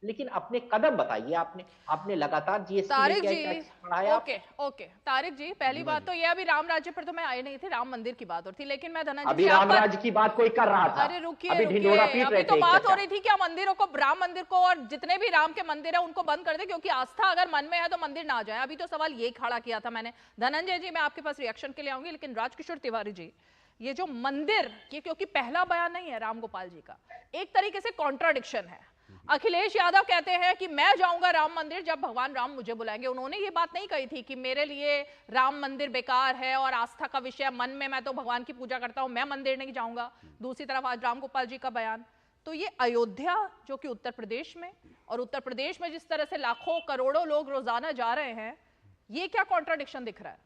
लेकिन अपने कदम बताइए। आपने लगातार तारिक जी, टैक्स बढ़ाया। ओके तारिक जी, पहली बात तो ये, अभी राम राज्य पर तो मैं आई नहीं थी, राम मंदिर की बात हो रही थी, लेकिन मैं धनंजय अभी राम राज्य की बात कोई कर रहा था। अरे रुकिए, अभी तो बात हो रही थी क्या मंदिरों को, राम मंदिर को और जितने भी राम के मंदिर है उनको बंद कर दे, क्योंकि आस्था अगर मन में है तो मंदिर ना जाए। अभी तो सवाल ये खड़ा किया था मैंने। धनंजय जी, मैं आपके पास रिएक्शन के लिए आऊंगी, लेकिन राजकिशोर तिवारी जी, ये जो मंदिर, ये क्योंकि पहला बयान नहीं है राम गोपाल जी का, एक तरीके से कॉन्ट्राडिक्शन है। अखिलेश यादव कहते हैं कि मैं जाऊंगा राम मंदिर जब भगवान राम मुझे बुलाएंगे। उन्होंने ये बात नहीं कही थी कि मेरे लिए राम मंदिर बेकार है और आस्था का विषय, मन में मैं तो भगवान की पूजा करता हूं, मैं मंदिर नहीं जाऊंगा। दूसरी तरफ आज राम गोपाल जी का बयान। तो ये अयोध्या जो कि उत्तर प्रदेश में, और उत्तर प्रदेश में जिस तरह से लाखों करोड़ों लोग रोजाना जा रहे हैं, ये क्या कॉन्ट्राडिक्शन दिख रहा है?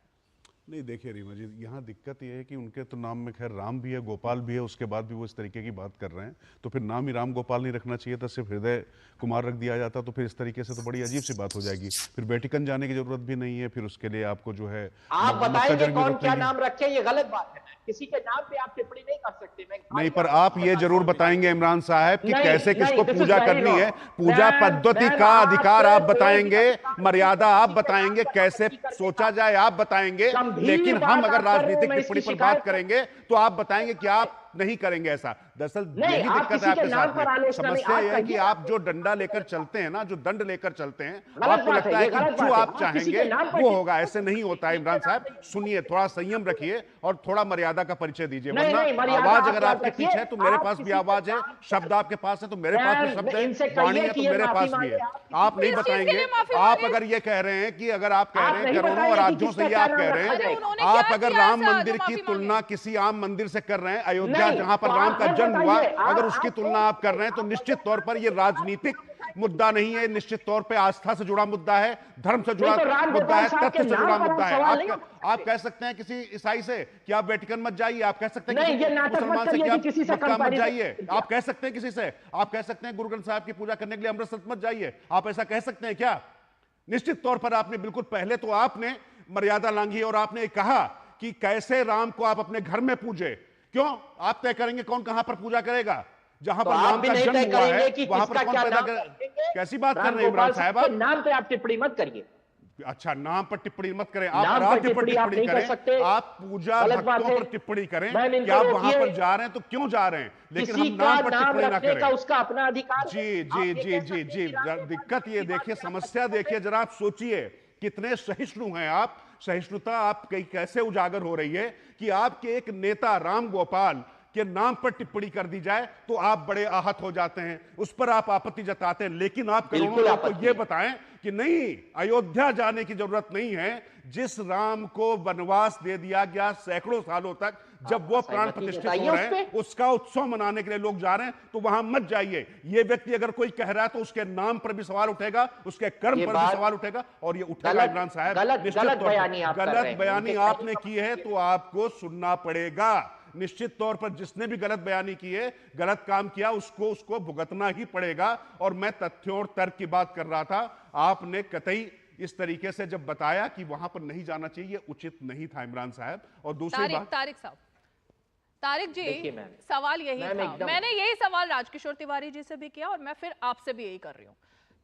नहीं देखिए रीमा जी, यहाँ दिक्कत ये है कि उनके तो नाम में खैर राम भी है, गोपाल भी है, उसके बाद भी वो इस तरीके की बात कर रहे हैं। तो फिर नाम ही राम गोपाल नहीं रखना चाहिए था, सिर्फ हृदय कुमार रख दिया जाता, तो फिर इस तरीके से तो बड़ी अजीब सी बात हो जाएगी। फिर वेटिकन जाने की जरूरत भी नहीं है, फिर उसके लिए आपको जो है आप बताएंगे कौन क्या नाम रखे, ये गलत बात है। किसी के नाम पे आप टिप्पणी नहीं कर सकते। नहीं, पर आप ये जरूर बताएंगे इमरान साहब कि कैसे किसको पूजा करनी है, पूजा पद्धति का अधिकार आप बताएंगे, मर्यादा आप बताएंगे, कैसे सोचा जाए आप बताएंगे। लेकिन हम अगर राजनीतिक टिप्पणी पर बात करेंगे तो आप बताएंगे कि आप नहीं करेंगे ऐसा। दरअसल यही दिक्कत है आपके साथ में। समस्या यह है कि आप जो डंडा लेकर चलते हैं ना, जो दंड लेकर चलते हैं, आपको लगता है कि जो आप चाहेंगे वो होगा। ऐसे नहीं होता है इमरान साहब। सुनिए, थोड़ा संयम रखिए और थोड़ा मर्यादा का परिचय दीजिए, वरना आवाज अगर आपके पीछे है तो मेरे पास भी आवाज है, शब्द आपके पास है तो मेरे पास भी शब्द है, वाणी है तो मेरे पास भी है। आप नहीं बताएंगे। आप अगर ये कह रहे हैं कि अगर आप कह रहे हैं करोड़ों राज्यों से ये आप कह रहे हैं, आप अगर राम मंदिर की तुलना किसी आम मंदिर से कर रहे हैं, अयोध्या जहां पर राम का जन्म हुआ, अगर उसकी तुलना आप कर रहे हैं, तो निश्चित तौर पर यह राजनीतिक मुद्दा नहीं है, निश्चित तौर पे आस्था से जुड़ा मुद्दा है, धर्म से जुड़ा मुद्दा है, तथ्य से जुड़ा मुद्दा है। आप कह सकते हैं किसी ईसाई से कि आप वेटिकन मत जाइए, आप कह सकते हैं मुसलमान से कि आप मक्का मत जाइए, आप कह सकते हैं किसी से, आप कह सकते हैं गुरु ग्रंथ साहब की पूजा करने के लिए अमृतसर मत जाइए, आप ऐसा कह सकते हैं क्या? निश्चित तौर पर आपने बिल्कुल पहले तो आपने मर्यादा लांघी और आपने कहा कि कैसे राम को आप अपने घर में पूजे। क्यों? आप तय करेंगे कौन कहां पर पूजा करेगा? जहां पर राम का जन्म हुआ है वहां पर कौन पैदा करेगा? कैसी बात कर रहे हैं इमरान साहब? आप नाम पे आप टिप्पणी मत करिए। अच्छा, नाम पर टिप्पणी मत करें, आप राम पर टिप्पणी करें, आप पूजा भक्तों पर टिप्पणी करें कि आप वहां पर जा रहे हैं तो क्यों जा रहे हैं, लेकिन हम नाम पर टिप्पणी ना करें। उसका अपना अधिकार। जी जी जी जी जी, दिक्कत ये देखिए, समस्या देखिए, जरा आप सोचिए कितने सहिष्णु हैं आप। सहिष्णुता आप कैसे उजागर हो रही है कि आपके एक नेता राम गोपाल के नाम पर टिप्पणी कर दी जाए तो आप बड़े आहत हो जाते हैं, उस पर आप आपत्ति जताते हैं। लेकिन आप करोड़ों लोग को यह बताएं कि नहीं, अयोध्या जाने की जरूरत नहीं है। जिस राम को वनवास दे दिया गया सैकड़ों सालों तक, जब वो प्राण प्रतिष्ठित हो रहे हैं, उसका उत्सव मनाने के लिए लोग जा रहे हैं, तो वहां मत जाइए। ये व्यक्ति अगर कोई कह रहा है तो उसके नाम पर भी सवाल उठेगा, उसके कर्म पर भी सवाल उठेगा, और ये उठेगा इमरान साहब। गलत बयानी आपने की है तो आपको सुनना पड़ेगा। निश्चित तौर पर जिसने भी गलत बयानी की है, गलत काम किया, उसको भुगतना ही पड़ेगा। और मैं तथ्यों और तर्क की बात कर रहा था। आपने कतई इस तरीके से जब बताया कि वहां पर नहीं जाना चाहिए, उचित नहीं था इमरान साहब। और दूसरी बात, तारिक जी, सवाल यही था, मैंने यही सवाल राजकिशोर तिवारी जी से भी किया और मैं फिर आपसे भी यही कर रही हूँ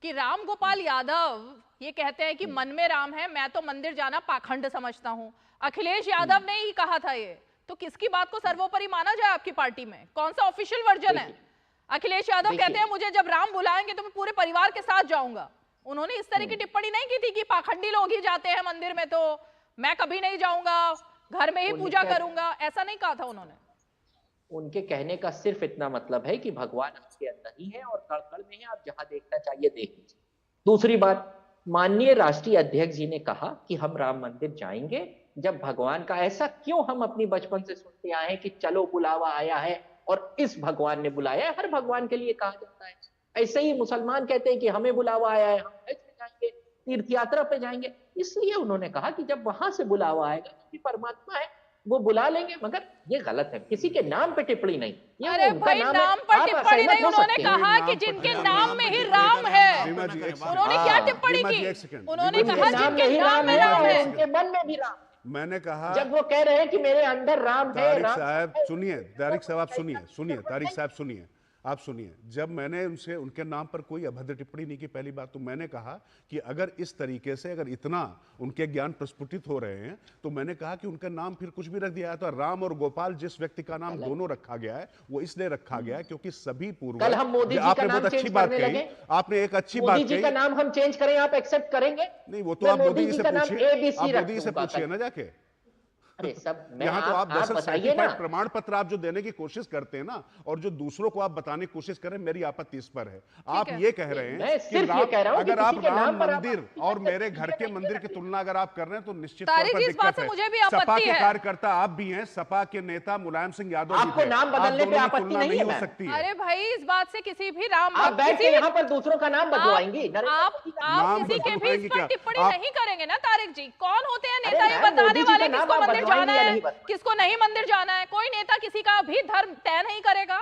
कि राम गोपाल यादव ये कहते हैं कि मन में राम है, मैं तो मंदिर जाना पाखंड समझता हूँ। अखिलेश यादव ने ही कहा था ये, तो किसकी बात को सर्वोपरि माना जाए आपकी पार्टी में? कौन सा ऑफिशियल वर्जन है? अखिलेश यादव कहते हैं मुझे जब राम बुलाएंगे तो मैं पूरे परिवार के साथ जाऊंगा। उन्होंने इस तरह की टिप्पणी नहीं की थी कि पाखंडी लोग ही जाते हैं मंदिर में तो मैं कभी नहीं जाऊंगा, घर में ही पूजा करूंगा, ऐसा नहीं कहा था उन्होंने। उनके कहने का सिर्फ इतना मतलब है कि भगवान आपके अंदर ही है और कड़ में है, आप जहां देखना चाहिए देख लीजिए। दूसरी बात, माननीय राष्ट्रीय अध्यक्ष जी ने कहा कि हम राम मंदिर जाएंगे जब भगवान का, ऐसा क्यों हम अपनी बचपन से सुनते आए हैं कि चलो बुलावा आया है और इस भगवान ने बुलाया है, हर भगवान के लिए कहा जाता है। ऐसे ही मुसलमान कहते हैं कि हमें बुलावा आया है, हम हज पे जाएंगे, तीर्थ यात्रा पे जाएंगे। इसलिए उन्होंने कहा कि जब वहां से बुलावा आएगा तो परमात्मा है, वो बुला लेंगे। मगर ये गलत है, किसी के नाम पे टिप्पणी नहीं। अरे भाई, नाम पर टिप्पणी नहीं, उन्होंने कहा कि जिनके नाम में ही राम है। उन्होंने क्या टिप्पणी की? उन्होंने कहा जिनके नाम में राम है, उनके मन में भी राम। मैंने कहा जब वो कह रहे हैं कि मेरे अंदर राम है। तारिक साहब सुनिए, तारिक साहब आप सुनिए, तारिक साहब सुनिए, आप सुनिए। जब मैंने उनसे उनके नाम पर कोई अभद्र टिप्पणी नहीं की, पहली बात तो मैंने कहा कि अगर इस तरीके से अगर इतना उनके ज्ञान प्रस्फुटित हो रहे हैं तो मैंने कहा कि उनका नाम फिर कुछ भी रख दिया है। तो राम और गोपाल जिस व्यक्ति का नाम दोनों रखा गया है वो इसलिए रखा गया है क्योंकि सभी पूर्वज, आपने बहुत अच्छी बात कही, आपने एक अच्छी बात कही, का नाम हम चेंज करें, आप एक्सेप्ट करेंगे? नहीं, वो तो आप मोदी जी से पूछिए, आप मोदी से पूछिए ना जाके। अरे सब यहाँ तो आप दरअसल सर्टिफाइड प्रमाण पत्र आप जो देने की कोशिश करते हैं ना, और जो दूसरों को आप बताने की कोशिश करें, मेरी आपत्ति इस पर है। आप ये कह रहे हैं कि अगर आप राम मंदिर और मेरे घर के मंदिर की तुलना अगर आप कर रहे हैं तो निश्चित तौर पर दिक्कत है। सपा के कार्यकर्ता आप भी हैं, सपा के नेता मुलायम सिंह यादव भी हैं, नाम बदलने पे आपत्ति नहीं हो सकती है। अरे भाई, इस बात से किसी भी राम आप बैठ के यहाँ पर दूसरों का नाम बदलवाएंगी? आप किसी के भी इस पर टिप्पणी नहीं करेंगे ना तारिक जी। कौन होते हैं नेता ये बताने वाले किसको मंदिर जाना है, किसको नहीं मंदिर जाना है? कोई नेता किसी का भी धर्म तय नहीं करेगा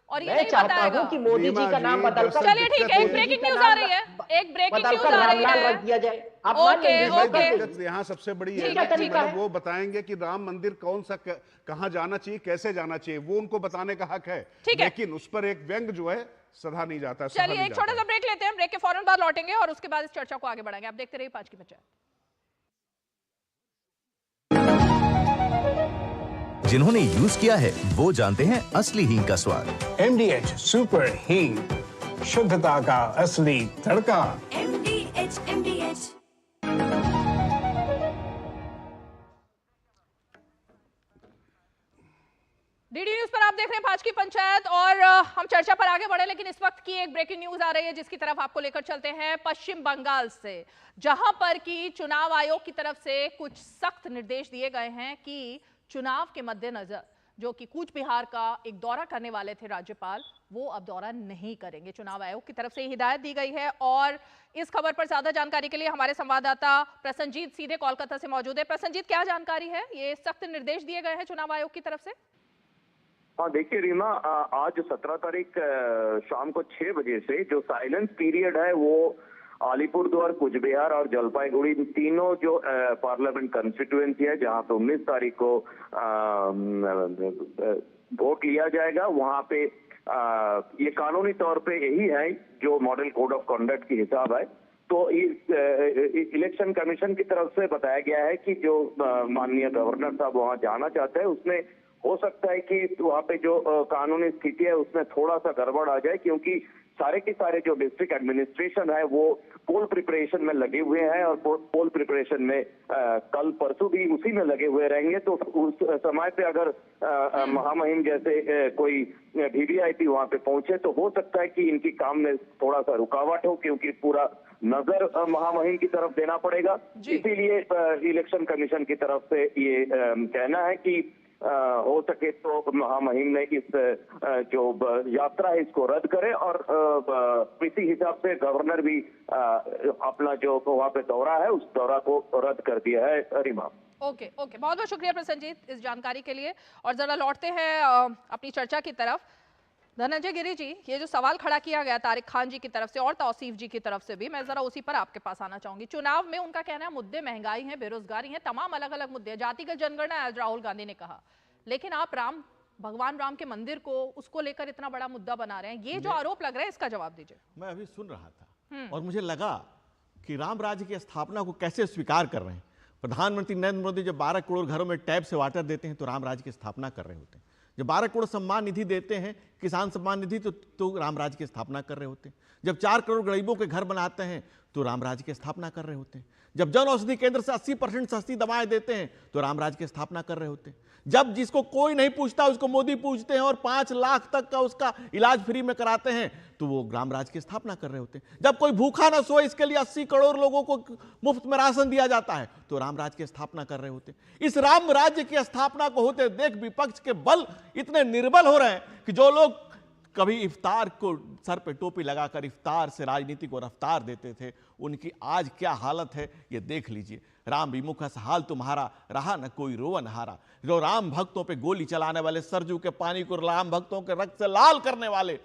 और ये नहीं बताएगा कि मोदी जी का नाम बदलकर। चलिए ठीक है, एक ब्रेकिंग न्यूज आ रही है, एक ब्रेकिंग न्यूज आ रही है। ओके, यहाँ सबसे बड़ी है वो बताएंगे कि राम मंदिर कौन सा, कहाँ जाना चाहिए, कैसे जाना चाहिए, वो उनको बताने का हक है, लेकिन उस पर एक व्यंग जो है सधा नहीं जाता। चलिए एक छोटा सा ब्रेक लेते हैं, ब्रेक के फौरन बाद लौटेंगे और उसके बाद इस चर्चा को आगे बढ़ाएंगे। आप देखते रहिए 5 की पंचायत। जिन्होंने यूज किया है वो जानते हैं असली हींग का स्वाद। MDH सुपर हींग, शुद्धता का असली तड़का। MDH डीडी न्यूज पर आप देख रहे हैं 5 की पंचायत और हम चर्चा पर आगे बढ़े, लेकिन इस वक्त की एक ब्रेकिंग न्यूज आ रही है जिसकी तरफ आपको लेकर चलते हैं पश्चिम बंगाल से, जहां पर की चुनाव आयोग की तरफ से कुछ सख्त निर्देश दिए गए हैं कि चुनाव के मद्देनजर जो कि कूच बिहार का एक दौरा करने वाले थे राज्यपाल, वो अब दौरा नहीं करेंगे। चुनाव आयोग की तरफ से हिदायत दी गई है और इस खबर पर ज्यादा जानकारी के लिए हमारे संवाददाता प्रसन्नजीत सीधे कोलकाता से मौजूद है। प्रसन्नजीत, क्या जानकारी है? ये सख्त निर्देश दिए गए हैं चुनाव आयोग की तरफ से। हाँ देखिए रीमा, आज 17 तारीख शाम को 6 बजे से जो साइलेंस पीरियड है वो अलीपुरद्वार, कूच बिहार और जलपाईगुड़ी तीनों जो पार्लियामेंट कंस्टिट्यूएंसी है जहां पे 19 तारीख को वोट लिया जाएगा, वहां पे ये कानूनी तौर पे यही है जो मॉडल कोड ऑफ कंडक्ट की हिसाब है। तो इस इलेक्शन कमीशन की तरफ से बताया गया है कि जो माननीय गवर्नर साहब वहां जाना चाहते हैं उसमें हो सकता है कि वहाँ पे जो कानूनी स्थिति है उसमें थोड़ा सा गड़बड़ आ जाए, क्योंकि सारे के सारे जो डिस्ट्रिक्ट एडमिनिस्ट्रेशन है वो पोल प्रिपरेशन में लगे हुए हैं और पोल प्रिपरेशन में कल परसों भी उसी में लगे हुए रहेंगे। तो उस समय पे अगर महामहिम जैसे कोई VVIP वहाँ पे पहुंचे तो हो सकता है कि इनकी काम में थोड़ा सा रुकावट हो, क्योंकि पूरा नजर महामहिम की तरफ देना पड़ेगा। इसीलिए इलेक्शन कमीशन की तरफ से ये कहना है कि हो सके तो महामहिम ने इस जो यात्रा है इसको रद्द करे और इसी हिसाब से गवर्नर भी अपना जो वहाँ पे दौरा है उस दौरा को रद्द कर दिया है। रीमा, ओके ओके, बहुत बहुत शुक्रिया प्रसन्नजीत इस जानकारी के लिए। और जरा लौटते हैं अपनी चर्चा की तरफ। धनंजय गिरी जी, ये जो सवाल खड़ा किया गया तारिक खान जी की तरफ से और तौसीफ जी की तरफ से भी, मैं जरा उसी पर आपके पास आना चाहूंगी। चुनाव में उनका कहना है मुद्दे महंगाई है, बेरोजगारी है, तमाम अलग अलग मुद्दे, जातिगत जनगणना आज राहुल गांधी ने कहा, लेकिन आप भगवान राम के मंदिर को उसको लेकर इतना बड़ा मुद्दा बना रहे हैं, ये जो आरोप लग रहा है इसका जवाब दीजिए। मैं अभी सुन रहा था और मुझे लगा कि राम राज्य की स्थापना को कैसे स्वीकार कर रहे हैं। प्रधानमंत्री नरेंद्र मोदी जब 12 करोड़ घरों में टैप से वाटर देते हैं तो राम राज्य की स्थापना कर रहे होते हैं। जब 12 करोड़ सम्मान निधि देते हैं, किसान सम्मान निधि, तो राम राज्य की स्थापना कर रहे होते हैं। जब 4 करोड़ गरीबों के घर बनाते हैं तो राम राज्य की स्थापना कर रहे होते हैं। जब जन औषधि केंद्र से 80% सस्ती दवाएं देते हैं तो राम राज्य की स्थापना कर रहे होते हैं। जब जिसको कोई नहीं पूछता उसको मोदी पूछते हैं और 5 लाख तक का उसका इलाज फ्री में कराते हैं तो वो राम राज्य की स्थापना कर रहे होते हैं। जब कोई भूखा ना सोए इसके लिए 80 करोड़ लोगों को मुफ्त में राशन दिया जाता है तो राम राज्य की स्थापना कर रहे होते हैं। इस राम राज्य की स्थापना को होते देख विपक्ष के बल इतने निर्बल हो रहे हैं कि जो लोग कभी इफ्तार को सर पे टोपी लगाकर इफ्तार से राजनीति को रफ्तार देते थे, उनकी आज क्या हालत है ये देख लीजिए। राम विमुख हाल तुम्हारा, रहा न कोई रोवन हारा। जो राम भक्तों पे गोली चलाने वाले, सरजू के पानी को राम भक्तों के रक्त से लाल करने वाले,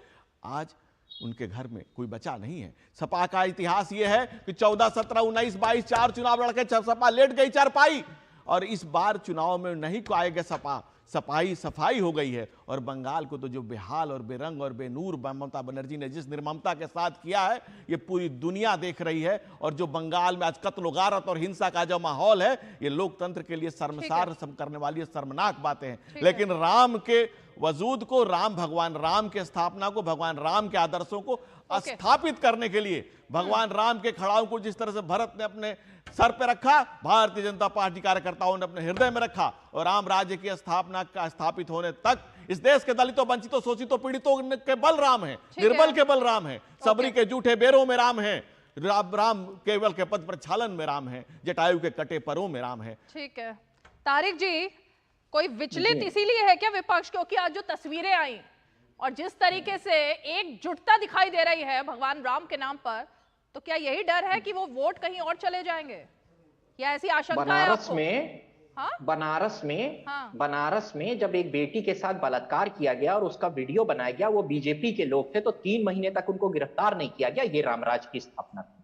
आज उनके घर में कोई बचा नहीं है। सपा का इतिहास ये है कि 14, 17, 19, 22 4 चुनाव लड़के सपा लेट गई चारपाई, और इस बार चुनाव में नहीं को आएगा सपा, सफाई सफाई हो गई है। और बंगाल को तो जो बेहाल और बेरंग और बेनूर ममता बनर्जी ने जिस निर्ममता के साथ किया है ये पूरी दुनिया देख रही है। और जो बंगाल में आज कत्ल गारत और हिंसा का जो माहौल है ये लोकतंत्र के लिए शर्मसार करने वाली शर्मनाक बातें हैं। लेकिन राम के वजूद को, भगवान राम के स्थापना को, भगवान राम के आदर्शों को स्थापित करने के लिए भगवान राम के खड़ाओं को जिस तरह से भरत ने अपने सर पे रखा, भारतीय जनता पार्टी कार्यकर्ताओं ने अपने हृदय में रखा। और राम राज्य की स्थापना का स्थापित होने तक इस देश के दलितों, वंचितों, शोषितों, पीड़ितों के बल राम है, निर्बल के बल राम है, सबरी के जूठे बेरों में राम है, राम केवल के पद प्रक्षालन में राम है, जटायु के कटे परों में राम है। ठीक है तारिक जी, कोई विचलित इसीलिए है क्या विपक्ष, क्योंकि आज जो तस्वीरें आई और जिस तरीके से एकजुटता दिखाई दे रही है भगवान राम के नाम पर, तो क्या यही डर है कि वो वोट कहीं और चले जाएंगे, या ऐसी आशंका है आपको? बनारस में जब एक बेटी के साथ बलात्कार किया गया और उसका वीडियो बनाया गया, वो बीजेपी के लोग थे, तो 3 महीने तक उनको गिरफ्तार नहीं किया गया। ये रामराज की स्थापना थी,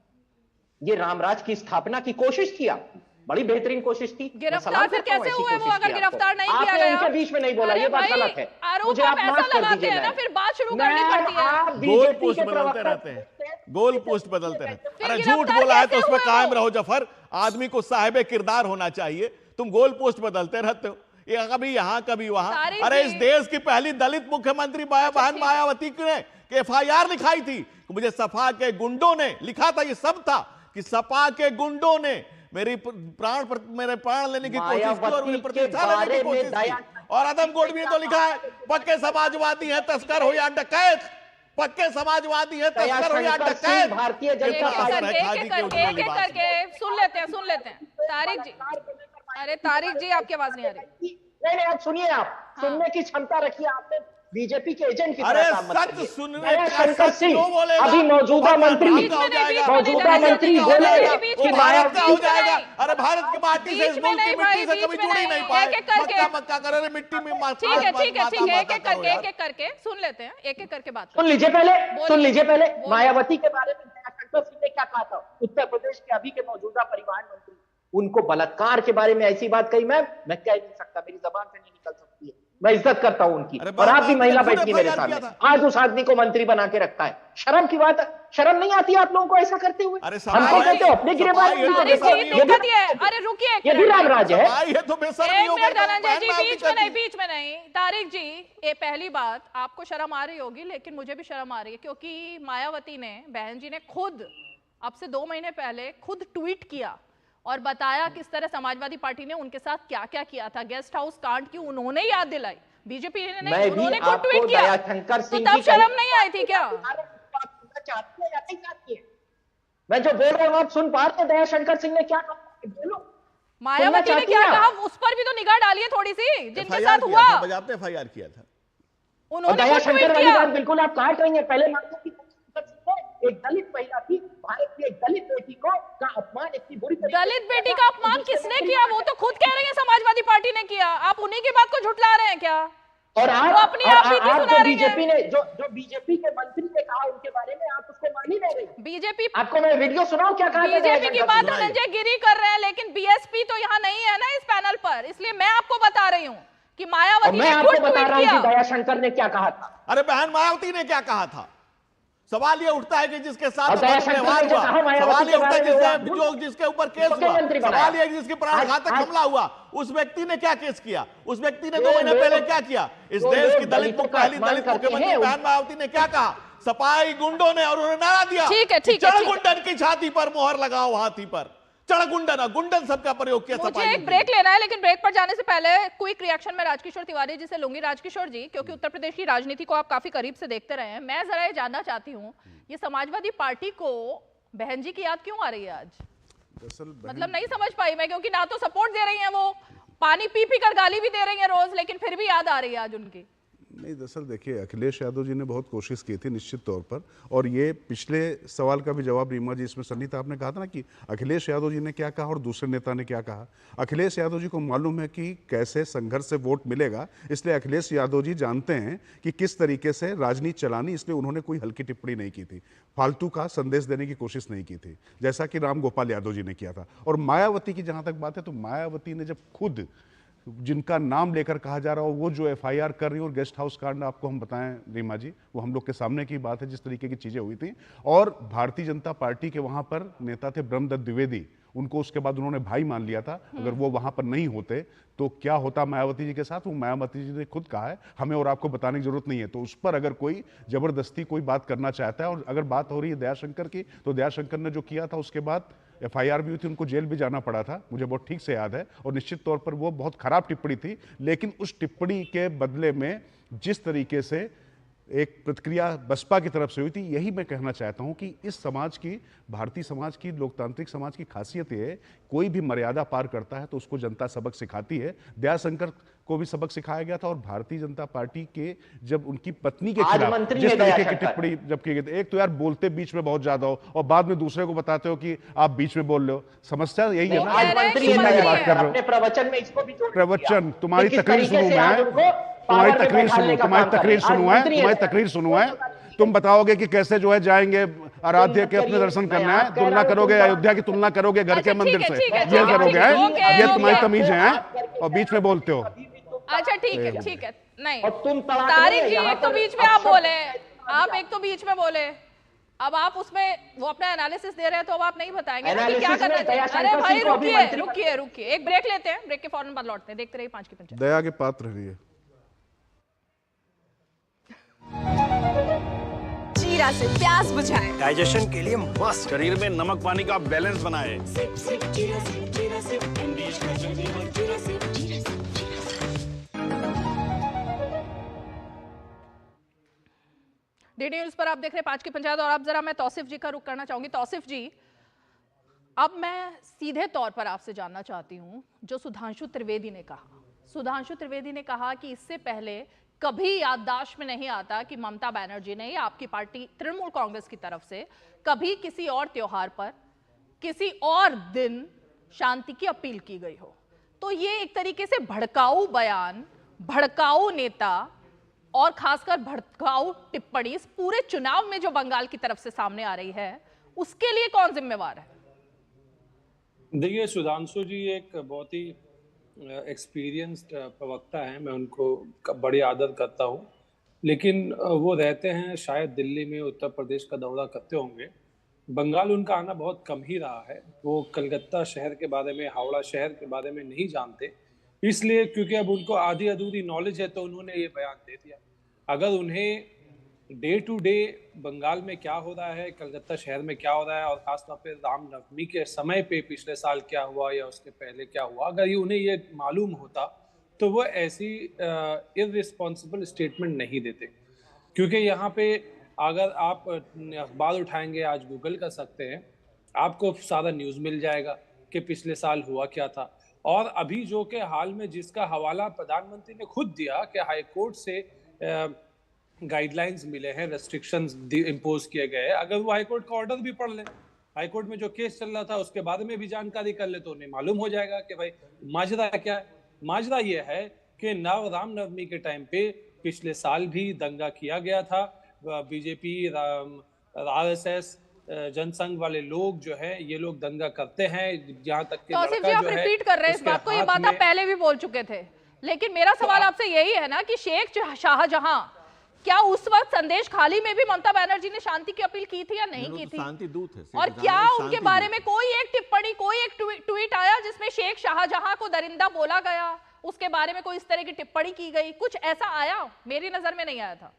ये रामराज की स्थापना की कोशिश की आपने, बड़ी बेहतरीन कोशिश थी। गिरफ्तार फिर कैसे हुए वो, अगर गिरफ्तार नहीं किया गया? उनके बीच में नहीं बोला, ये बात गलत है। मुझे आप माफ कर दीजिए ना, फिर बात शुरू करनी पड़ती है। गोल पोस्ट बदलते रहते हैं, गोल पोस्ट बदलते रहते हैं। अरे झूठ बोला है तो उसमें कायम रहो जफर, आदमी को साहिब किरदार होना चाहिए, तुम गोल पोस्ट बदलते रहते हो, ये कभी यहाँ कभी वहां। अरे इस देश की पहली दलित मुख्यमंत्री बहन मायावती ने FIR लिखाई थी, मुझे सपा के गुंडों ने लिखा था, ये सब था कि सपा के गुंडों ने मेरे प्राण लेने की कोशिश की और मेरी प्रतिष्ठा लेने की कोशिश की। और आदम गोडवी ने तो लिखा है पक्के समाजवादी हैं, तस्कर हो या डकैत, पक्के समाजवादी हैं, तस्कर हो या डकैत। भारतीय जनता पार्टी सुन लेते हैं तारिक जी। अरे तारिक जी आपकी आवाज नहीं आ रही। नहीं आप सुनिए, आप सुनने की क्षमता रखिए, आपने बीजेपी के एजेंट की अरे तरह काम मत सच करिए। सुनने शंकर सिंह अभी मौजूदा मंत्री बोले कि भारत का हो जाएगा। अरे भारत की माटी से, इस मुल्क की मिट्टी से कभी जुड़ ही नहीं पाए, मक्का कर रहे मिट्टी में। ठीक है एक एक करके सुन लेते हैं, एक एक करके बात सुन लीजिए पहले मायावती के बारे में शंकर सिंह ने क्या कहा था। उत्तर प्रदेश के अभी के मौजूदा परिवहन मंत्री, उनको बलात्कार के बारे में ऐसी बात कही मैं कह नहीं सकता, मेरी जबान से नहीं निकल सकती है, मैं इज्जत करता हूं उनकी। और आप भी महिला बैठी मेरे सामने, आज उस आदमी को मंत्री बना के रखता है। शर्म की बात है, शर्म नहीं आती आप लोगों को ऐसा करते हुए? हमको कहते हो अपने गिरफ्तार, अरे रुकिए, ये भी रामराज है। धनंजय जी बीच में नहीं। तारिक जी, ये पहली बात, आपको शर्म आ रही होगी लेकिन मुझे भी शर्म आ रही है, क्योंकि मायावती ने, बहन जी ने खुद अब से 2 महीने पहले खुद ट्वीट किया और बताया किस तरह समाजवादी पार्टी ने उनके साथ क्या क्या किया था। गेस्ट हाउस कांड की उन्होंने याद दिलाई, बीजेपी ने नहीं, उन्होंने खुद ट्वीट किया, तो तब शर्म नहीं आई थी क्या? मैं जो बोल रहा हूँ आप सुन पा रहे हैं? दया शंकर सिंह ने क्या कहा, बोलो। मायावती ने क्या कहा, उस पर भी तो निगाह डालिए थोड़ी सी, जिनके साथ हुआ। FIR किया था उन्होंने, दया शंकर वाली बात बिल्कुल आप काट रही हैं। पहले एक दलित महिला की, भारत की एक दलित बेटी का अपमान इतनी बुरी तरीके से दलित बेटी का अपमान किसने किया? वो तो खुद कह रही है समाजवादी पार्टी ने किया। आप उन्हीं की बात को झुठला रहे हैं क्या? और वो अपनी आप ही आप सुना जो रही बीजेपी है। ने जो बीजेपी के मंत्री ने कहा उनके बारे में आप उसको मान ही नहीं रही। बीजेपी आपको मैं वीडियो सुनाऊं क्या कहा? बीजेपी की बात धनंजय गिरी कर रहे हैं, लेकिन बीएसपी तो यहाँ नहीं है ना इस पैनल पर, इसलिए मैं आपको बता रही हूँ कि मायावती ने खुद ट्वीट किया। दयाशंकर ने क्या कहा था? अरे बहन, मायावती ने क्या कहा था? सवाल ये उठता है कि जिसके साथ और दयाशंकर व्यवहार ने जो हुआ, कहा मायावती सवाल ये के उठता है बारे में जो जिसके ऊपर केस हुआ, मुख्यमंत्री बनाया। सवाल ये जिसके प्राणघातक हमला हुआ, उस व्यक्ति ने क्या केस किया? उस व्यक्ति ने 2 महीने पहले क्या किया? इस देश की पहली दलित मुख्यमंत्री बहन मायावती ने क्या कहा? सपाई गुंडों ने, और उन्होंने नारा दिया, ठीक है, ठीक है, चढ़ गुंडन की छाती पर मोहर लगाओ, हाथी पर चढ़ गुंडन, गुंडन सबका प्रयोग किया। मुझे एक ब्रेक लेना है, लेकिन ब्रेक पर जाने से पहले क्विक रिएक्शन में राजकिशोर तिवारी जी से लूंगी। राजकिशोर जी, क्योंकि उत्तर प्रदेश की राजनीति को आप काफी करीब से देखते रहे हैं, मैं जरा ये जानना चाहती हूँ, ये समाजवादी पार्टी को बहन जी की याद क्यों आ रही है आज? मतलब नहीं समझ पाई मैं, क्योंकि ना तो सपोर्ट दे रही है, वो पानी पी पी कर गाली भी दे रही है रोज, लेकिन फिर भी याद आ रही है आज उनकी। नहीं, दरअसल देखिए, अखिलेश यादव जी ने बहुत कोशिश की थी निश्चित तौर पर, और ये पिछले सवाल का भी जवाब रीमा जी इसमें सन्निहित आपने कहा था ना कि अखिलेश यादव जी ने क्या कहा और दूसरे नेता ने क्या कहा। अखिलेश यादव जी को मालूम है कि कैसे संघर्ष से वोट मिलेगा, इसलिए अखिलेश यादव जी जानते हैं कि किस तरीके से राजनीति चलानी, इसलिए उन्होंने कोई हल्की टिप्पणी नहीं की थी, फालतू का संदेश देने की कोशिश नहीं की थी, जैसा कि राम गोपाल यादव जी ने किया था। और मायावती की जहाँ तक बात है, तो मायावती ने जब खुद जिनका नाम लेकर कहा जा रहा हो, वो जो एफआईआर कर रही है, और गेस्ट हाउस कांड आपको हम बताएं रीमा जी, वो हम लोग के सामने की बात है, जिस तरीके की चीज़ें हुई थी। और भारतीय जनता पार्टी के वहाँ पर नेता थे ब्रह्मदत्त द्विवेदी, उनको उसके बाद उन्होंने भाई मान लिया था। अगर वो वहाँ पर नहीं होते तो क्या होता मायावती जी के साथ, वो मायावती जी ने खुद कहा है, हमें और आपको बताने की जरूरत नहीं है। तो उस पर अगर कोई जबरदस्ती कोई बात करना चाहता है, और अगर बात हो रही है दयाशंकर की, तो दयाशंकर ने जो किया था उसके बाद एफआईआर भी हुई थी, उनको जेल भी जाना पड़ा था, मुझे बहुत ठीक से याद है, और निश्चित तौर पर वो बहुत खराब टिप्पणी थी। लेकिन उस टिप्पणी के बदले में जिस तरीके से एक प्रतिक्रिया बसपा की तरफ से हुई थी, यही मैं कहना चाहता हूं कि इस समाज की, भारतीय समाज की, लोकतांत्रिक समाज की खासियत ये है, कोई भी मर्यादा पार करता है तो उसको जनता सबक सिखाती है। दयाशंकर को भी सबक सिखाया गया था, और भारतीय जनता पार्टी के जब उनकी पत्नी के खिलाफ जिस तरीके की टिप्पणी जब की गई थी, एक तो यार बोलते बीच में बहुत ज्यादा हो और बाद में दूसरे को बताते हो कि आप बीच में बोल रहे हो, समस्या यही है ना। सुनने की बात कर रहे हो, प्रवचन में इसको भी जोड़ दिया। प्रवचन, तुम्हारी तकरीर सुनूं मैं, तुम्हारी तकरीर सुनूं है, तुम बताओगे कि कैसे जो है जाएंगे आराध्य के अपने दर्शन करना है, तुलना करोगे अयोध्या की, तुलना करोगे घर के मंदिर से, ये करोगे, ये तुम्हारी तमीज है, और बीच में बोलते हो। अच्छा ठीक है, ठीक है, नहीं तारिक जी, एक तो बीच में आप बोले, आप एक तो बीच में बोले, अब आप उसमें वो अपना एनालिसिस दे रहे हैं, तो अब आप नहीं बताएंगे ना कि क्या करना चाहिए। अरे भाई रुकिए, एक ब्रेक लेते हैं, ब्रेक के फौरन बाद लौटते हैं, देखते रहिए 5 की पंचायत। दया के पात्र रहिए। जीरा से प्यास बुझाएं, डाइजेशन के लिए मस्त, शरीर में नमक पानी का बैलेंस बनाए। डीडी न्यूज पर आप देख रहे हैं 5 की पंचायत, और अब जरा मैं तौसिफ जी का रुख करना चाहूंगी। तौसिफ जी, अब मैं सीधे तौर पर आपसे जानना चाहती हूं, जो सुधांशु त्रिवेदी ने कहा, सुधांशु त्रिवेदी ने कहा कि इससे पहले कभी याददाश्त में नहीं आता कि ममता बनर्जी ने या आपकी पार्टी तृणमूल कांग्रेस की तरफ से कभी किसी और त्योहार पर, किसी और दिन शांति की अपील की गई हो। तो ये एक तरीके से भड़काऊ बयान, भड़काऊ नेता और खासकर भड़काऊ टिप्पणी इस पूरे चुनाव में जो बंगाल की तरफ से सामने आ रही है, उसके लिए कौन जिम्मेवार है? देखिए, सुधांशु जी एक बहुत ही एक्सपीरियंस्ड प्रवक्ता हैं, मैं उनको बड़ी आदर करता हूं, लेकिन वो रहते हैं शायद दिल्ली में, उत्तर प्रदेश का दौरा करते होंगे, बंगाल उनका आना बहुत कम ही रहा है। वो कलकत्ता शहर के बारे में, हावड़ा शहर के बारे में नहीं जानते, इसलिए क्योंकि अब उनको आधी अधूरी नॉलेज है तो उन्होंने ये बयान दे दिया। अगर उन्हें डे टू डे बंगाल में क्या हो रहा है, कलकत्ता शहर में क्या हो रहा है, और खासतौर पे रामनवमी के समय पे पिछले साल क्या हुआ या उसके पहले क्या हुआ, अगर उन्हें ये मालूम होता तो वो ऐसी इररिस्पॉन्सिबल स्टेटमेंट नहीं देते। क्योंकि यहाँ पे अगर आप अखबार उठाएंगे, आज गूगल कर सकते हैं, आपको सारा न्यूज़ मिल जाएगा कि पिछले साल हुआ क्या था। और अभी जो कि हाल में जिसका हवाला प्रधानमंत्री ने खुद दिया कि हाई कोर्ट से गाइडलाइंस मिले हैं, रेस्ट्रिक्शंस इम्पोज किए गए हैं, अगर वो हाईकोर्ट का ऑर्डर भी पढ़ ले, हाईकोर्ट में जो केस चल रहा था उसके बारे में भी जानकारी कर ले, तो उन्हें मालूम हो जाएगा कि भाई माजरा क्या है। माजरा ये है कि रामनवमी के टाइम पे पिछले साल भी दंगा किया गया था। बीजेपी, आरएसएस, जनसंघ वाले लोग जो है ये लोग दंगा करते हैं, जहां तक कि तौसीफ जी आप रिपीट कर रहे हैं इस बात को, ये बात आप पहले भी बोल चुके थे, लेकिन मेरा सवाल आपसे यही है ना कि शेख शाहजहां, क्या उस वक्त संदेश खाली में भी ममता बनर्जी ने शांति की अपील की थी या नहीं की थी? शांति दूत है। और क्या उनके बारे में कोई एक टिप्पणी, कोई एक ट्वीट आया जिसमें शेख शाहजहां को दरिंदा बोला गया, उसके बारे में कोई इस तरह की टिप्पणी की गई, कुछ ऐसा आया? मेरी नजर में नहीं आया था।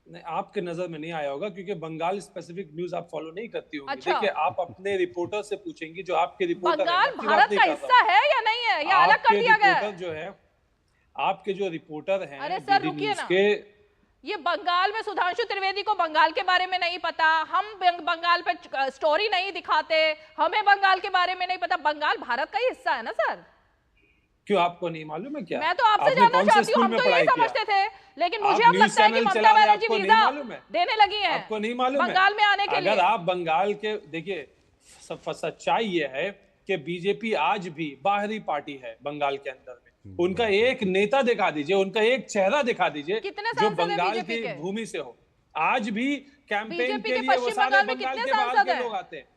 नहीं, आपके नजर में नहीं आया होगा क्योंकि बंगाल स्पेसिफिक न्यूज आप फॉलो नहीं करती होंगी। अच्छा। देखिए, आप अपने रिपोर्टर से पूछेंगी, जो आपके रिपोर्टर बंगाल भारत का हिस्सा है या नहीं है, या अलग कर दिया गया है? जो है आपके जो रिपोर्टर हैं, अरे सर रुकिए ना, ये बंगाल में सुधांशु त्रिवेदी को बंगाल के बारे में नहीं पता, हम बंगाल पे स्टोरी नहीं दिखाते, हमें बंगाल के बारे में नहीं पता। बंगाल भारत का ही हिस्सा है ना सर? क्यों आपको नहीं मालूम है क्या? मैं तो आपसे जानना चाहती हूँ, हम तो यही समझते थे, लेकिन मुझे अब लगता है कि ममता बनर्जी वीजा देने लगी है आपको नहीं मालूम बंगाल में आने के लिए। अगर आप बंगाल के, देखिए सच्चाई ये है कि बीजेपी आज भी बाहरी पार्टी है बंगाल के अंदर में। उनका एक नेता दिखा दीजिए, उनका एक चेहरा दिखा दीजिए जो बंगाल की भूमि से हो। आज भी कैंपेन के लिए वो सारे बंगाल के बाहर के लोग आते हैं।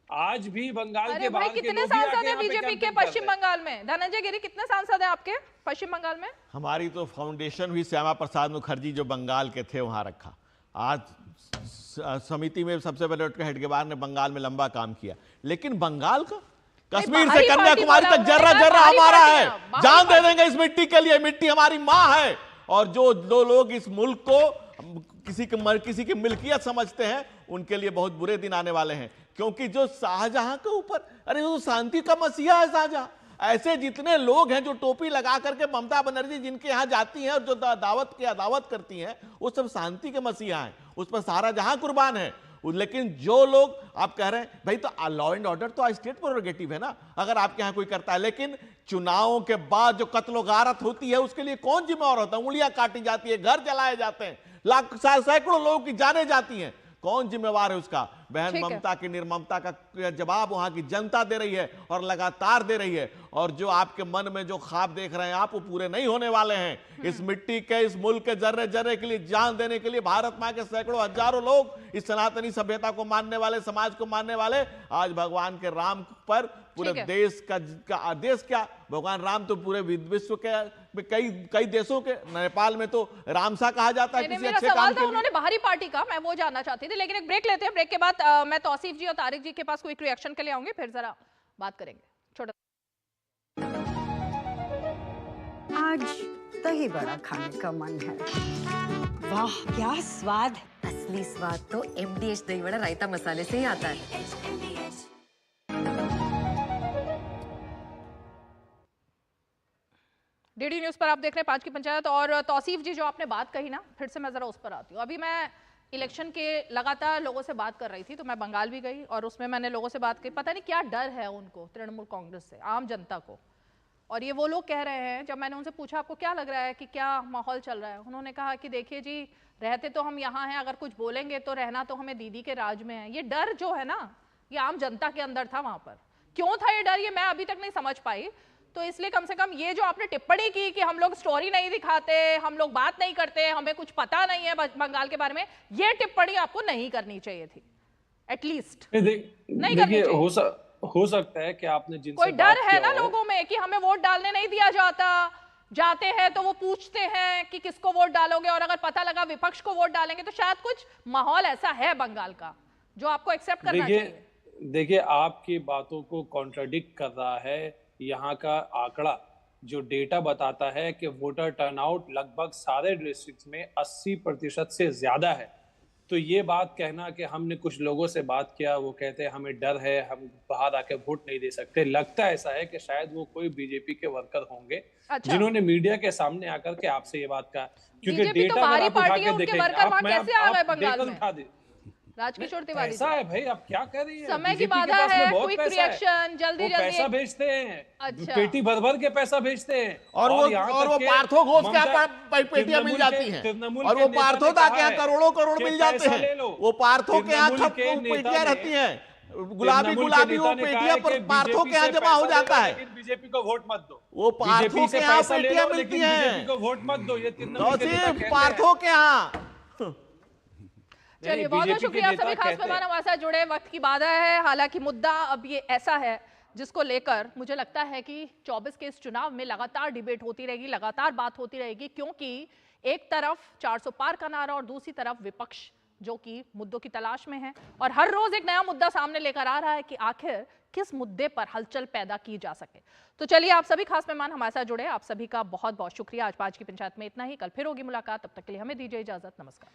आज भी बंगाल के बाहर के कितने सांसद हैं बीजेपी के पश्चिम बंगाल में? धनंजय गिरी, कितने सांसद हैं आपके पश्चिम बंगाल में? हमारी तो फाउंडेशन हुई श्यामा प्रसाद मुखर्जी जो बंगाल के थे वहां रखा। आज समिति में सबसे पहले उठकर हेडगेवार ने बंगाल में लंबा काम किया, लेकिन बंगाल का कश्मीर से कन्याकुमारी तक जर्रा जर्रा हमारा है। जान दे देंगे इस मिट्टी के लिए, मिट्टी हमारी मां है। और जो लोग इस मुल्क को किसी की मिल्कियत समझते हैं, उनके लिए बहुत बुरे दिन आने वाले हैं। क्योंकि जो शाहजहां के ऊपर, अरे वो शांति का मसीहा है शाहजहां। ऐसे जितने लोग हैं जो टोपी लगा करके ममता बनर्जी जिनके यहाँ जाती हैं और जो दावत करती हैं, वो सब शांति के मसीहा हैं, उस पर सारा जहां कुर्बान है। लेकिन जो लोग आप कह रहे हैं भाई, तो लॉ एंड ऑर्डर तो स्टेट प्रोरोगेटिव है ना, अगर आपके यहाँ कोई करता है। लेकिन चुनावों के बाद जो कत्लो गारत होती है उसके लिए कौन जिम्मेवार होता है? उंगलियां काटी जाती है, घर जलाए जाते हैं, सैकड़ों लोगों की जाने जाती हैं, कौन जिम्मेवार है उसका? बहन ममता की निर्ममता का जवाब वहां की जनता दे रही है और लगातार दे रही है। और जो आपके मन में जो ख्वाब देख रहे हैं आप, वो पूरे नहीं होने वाले हैं। इस मिट्टी के, इस मुल्क के जर्रे जर्रे के लिए जान देने के लिए भारत मां के सैकड़ों हजारों लोग, इस सनातनी सभ्यता को मानने वाले, समाज को मानने वाले, आज भगवान के राम पर पूरे देश का देश क्या, भगवान राम तो पूरे विश्व के कई देशों के, नेपाल में तो रामसा कहा जाता है किसी अच्छे काम के लिए। उन्होंने बाहरी पार्टी का, मैं वो जानना चाहती थी। लेकिन एक ब्रेक लेते हैं, ब्रेक के बाद मैं तौसीफ जी और तारिक जी के पास क्विक रिएक्शन के लिए आऊंगी, फिर जरा बात करेंगे। छोटा आज दही बड़ा खाने का मन है। वाह क्या स्वाद! असली स्वाद तो MDH दही बड़ा रायता मसाले से ही आता है। डीडी न्यूज पर आप देख रहे हैं 5 की पंचायत। और तौसीफ जी, जो आपने बात कही ना, फिर से मैं जरा उस पर आती हूँ। अभी मैं इलेक्शन के लगातार लोगों से बात कर रही थी, तो मैं बंगाल भी गई और उसमें मैंने लोगों से बात की। पता नहीं क्या डर है उनको, तृणमूल कांग्रेस से, आम जनता को। और ये वो लोग कह रहे हैं, जब मैंने उनसे पूछा आपको क्या लग रहा है कि क्या माहौल चल रहा है, उन्होंने कहा कि देखिए जी, रहते तो हम यहाँ हैं, अगर कुछ बोलेंगे तो रहना तो हमें दीदी के राज में है। ये डर जो है ना, ये आम जनता के अंदर था। वहां पर क्यों था ये डर, ये मैं अभी तक नहीं समझ पाई। तो इसलिए कम से कम ये जो आपने टिप्पणी की कि हम लोग स्टोरी नहीं दिखाते, हम लोग बात नहीं करते, हमें कुछ पता नहीं है बंगाल के बारे में, ये टिप्पणी आपको नहीं करनी चाहिए थी, एटलीस्ट नहीं करनी चाहिए। हो सकता है कि आपने जिनसे कोई डर है ना लोगों में कि हमें वोट डालने नहीं दिया जाता, जाते हैं तो वो पूछते हैं कि किसको वोट डालोगे, और अगर पता लगा विपक्ष को वोट डालेंगे, तो शायद कुछ माहौल ऐसा है बंगाल का जो आपको एक्सेप्ट करना चाहिए। देखिए, आपकी बातों को कॉन्ट्राडिक्ट कर रहा है यहाँ का आंकड़ा, जो डेटा बताता है कि वोटर टर्नआउट लगभग सारे डिस्ट्रिक्ट्स में 80% से ज्यादा है। तो ये बात कहना कि हमने कुछ लोगों से बात किया, वो कहते हैं हमें डर है, हम बाहर आके वोट नहीं दे सकते, लगता ऐसा है कि शायद वो कोई बीजेपी के वर्कर होंगे जिन्होंने मीडिया के सामने आकर के आपसे ये बात कहा। क्योंकि डेटा तो बाहरी पार्टी है, उनके वर्कर वहां कैसे आ गए बंगाल में? राजकिशोर तिवारी पैसा है भाई, आप क्या कर रही है? समय की बीजेपी के बाधा पास में है, बहुत क्विक पैसा है। रिएक्शन, जल्दी वो पैसा जल्दी। भेजते हैं, अच्छा। पेटी भर भर के पैसा भेजते हैं। और वो पार्थो घोष के यहाँ पेटियां मिल जाती हैं, और वो पार्थो दा के यहाँ करोड़ों करोड़ मिल जाते हैं। वो पार्थो के यहाँ पेटियां रहती हैं, गुलाबी गुलाबी वो पेटियां पर पार्थो के यहाँ जमा हो जाता है। बीजेपी को वोट मत दो। वो पार्थो के यहाँ पेटियां मिलती हैं, बीजेपी को वोट मत दो। ये तृणमूल के नेता कहते हैं। पार्थो के यहाँ। चलिए, बहुत बहुत शुक्रिया सभी खास मेहमान हमारे साथ जुड़े। वक्त की बाधा है, हालांकि मुद्दा अब ये ऐसा है जिसको लेकर मुझे लगता है कि 24 के इस चुनाव में लगातार डिबेट होती रहेगी, लगातार बात होती रहेगी, क्योंकि एक तरफ 400 पार का नारा और दूसरी तरफ विपक्ष जो कि मुद्दों की तलाश में है, और हर रोज एक नया मुद्दा सामने लेकर आ रहा है कि आखिर किस मुद्दे पर हलचल पैदा की जा सके। तो चलिए, आप सभी खास मेहमान हमारे साथ जुड़े, आप सभी का बहुत बहुत शुक्रिया। आज 5 की पंचायत में इतना ही, कल फिर होगी मुलाकात, तब तक के लिए हमें दीजिए इजाजत, नमस्कार।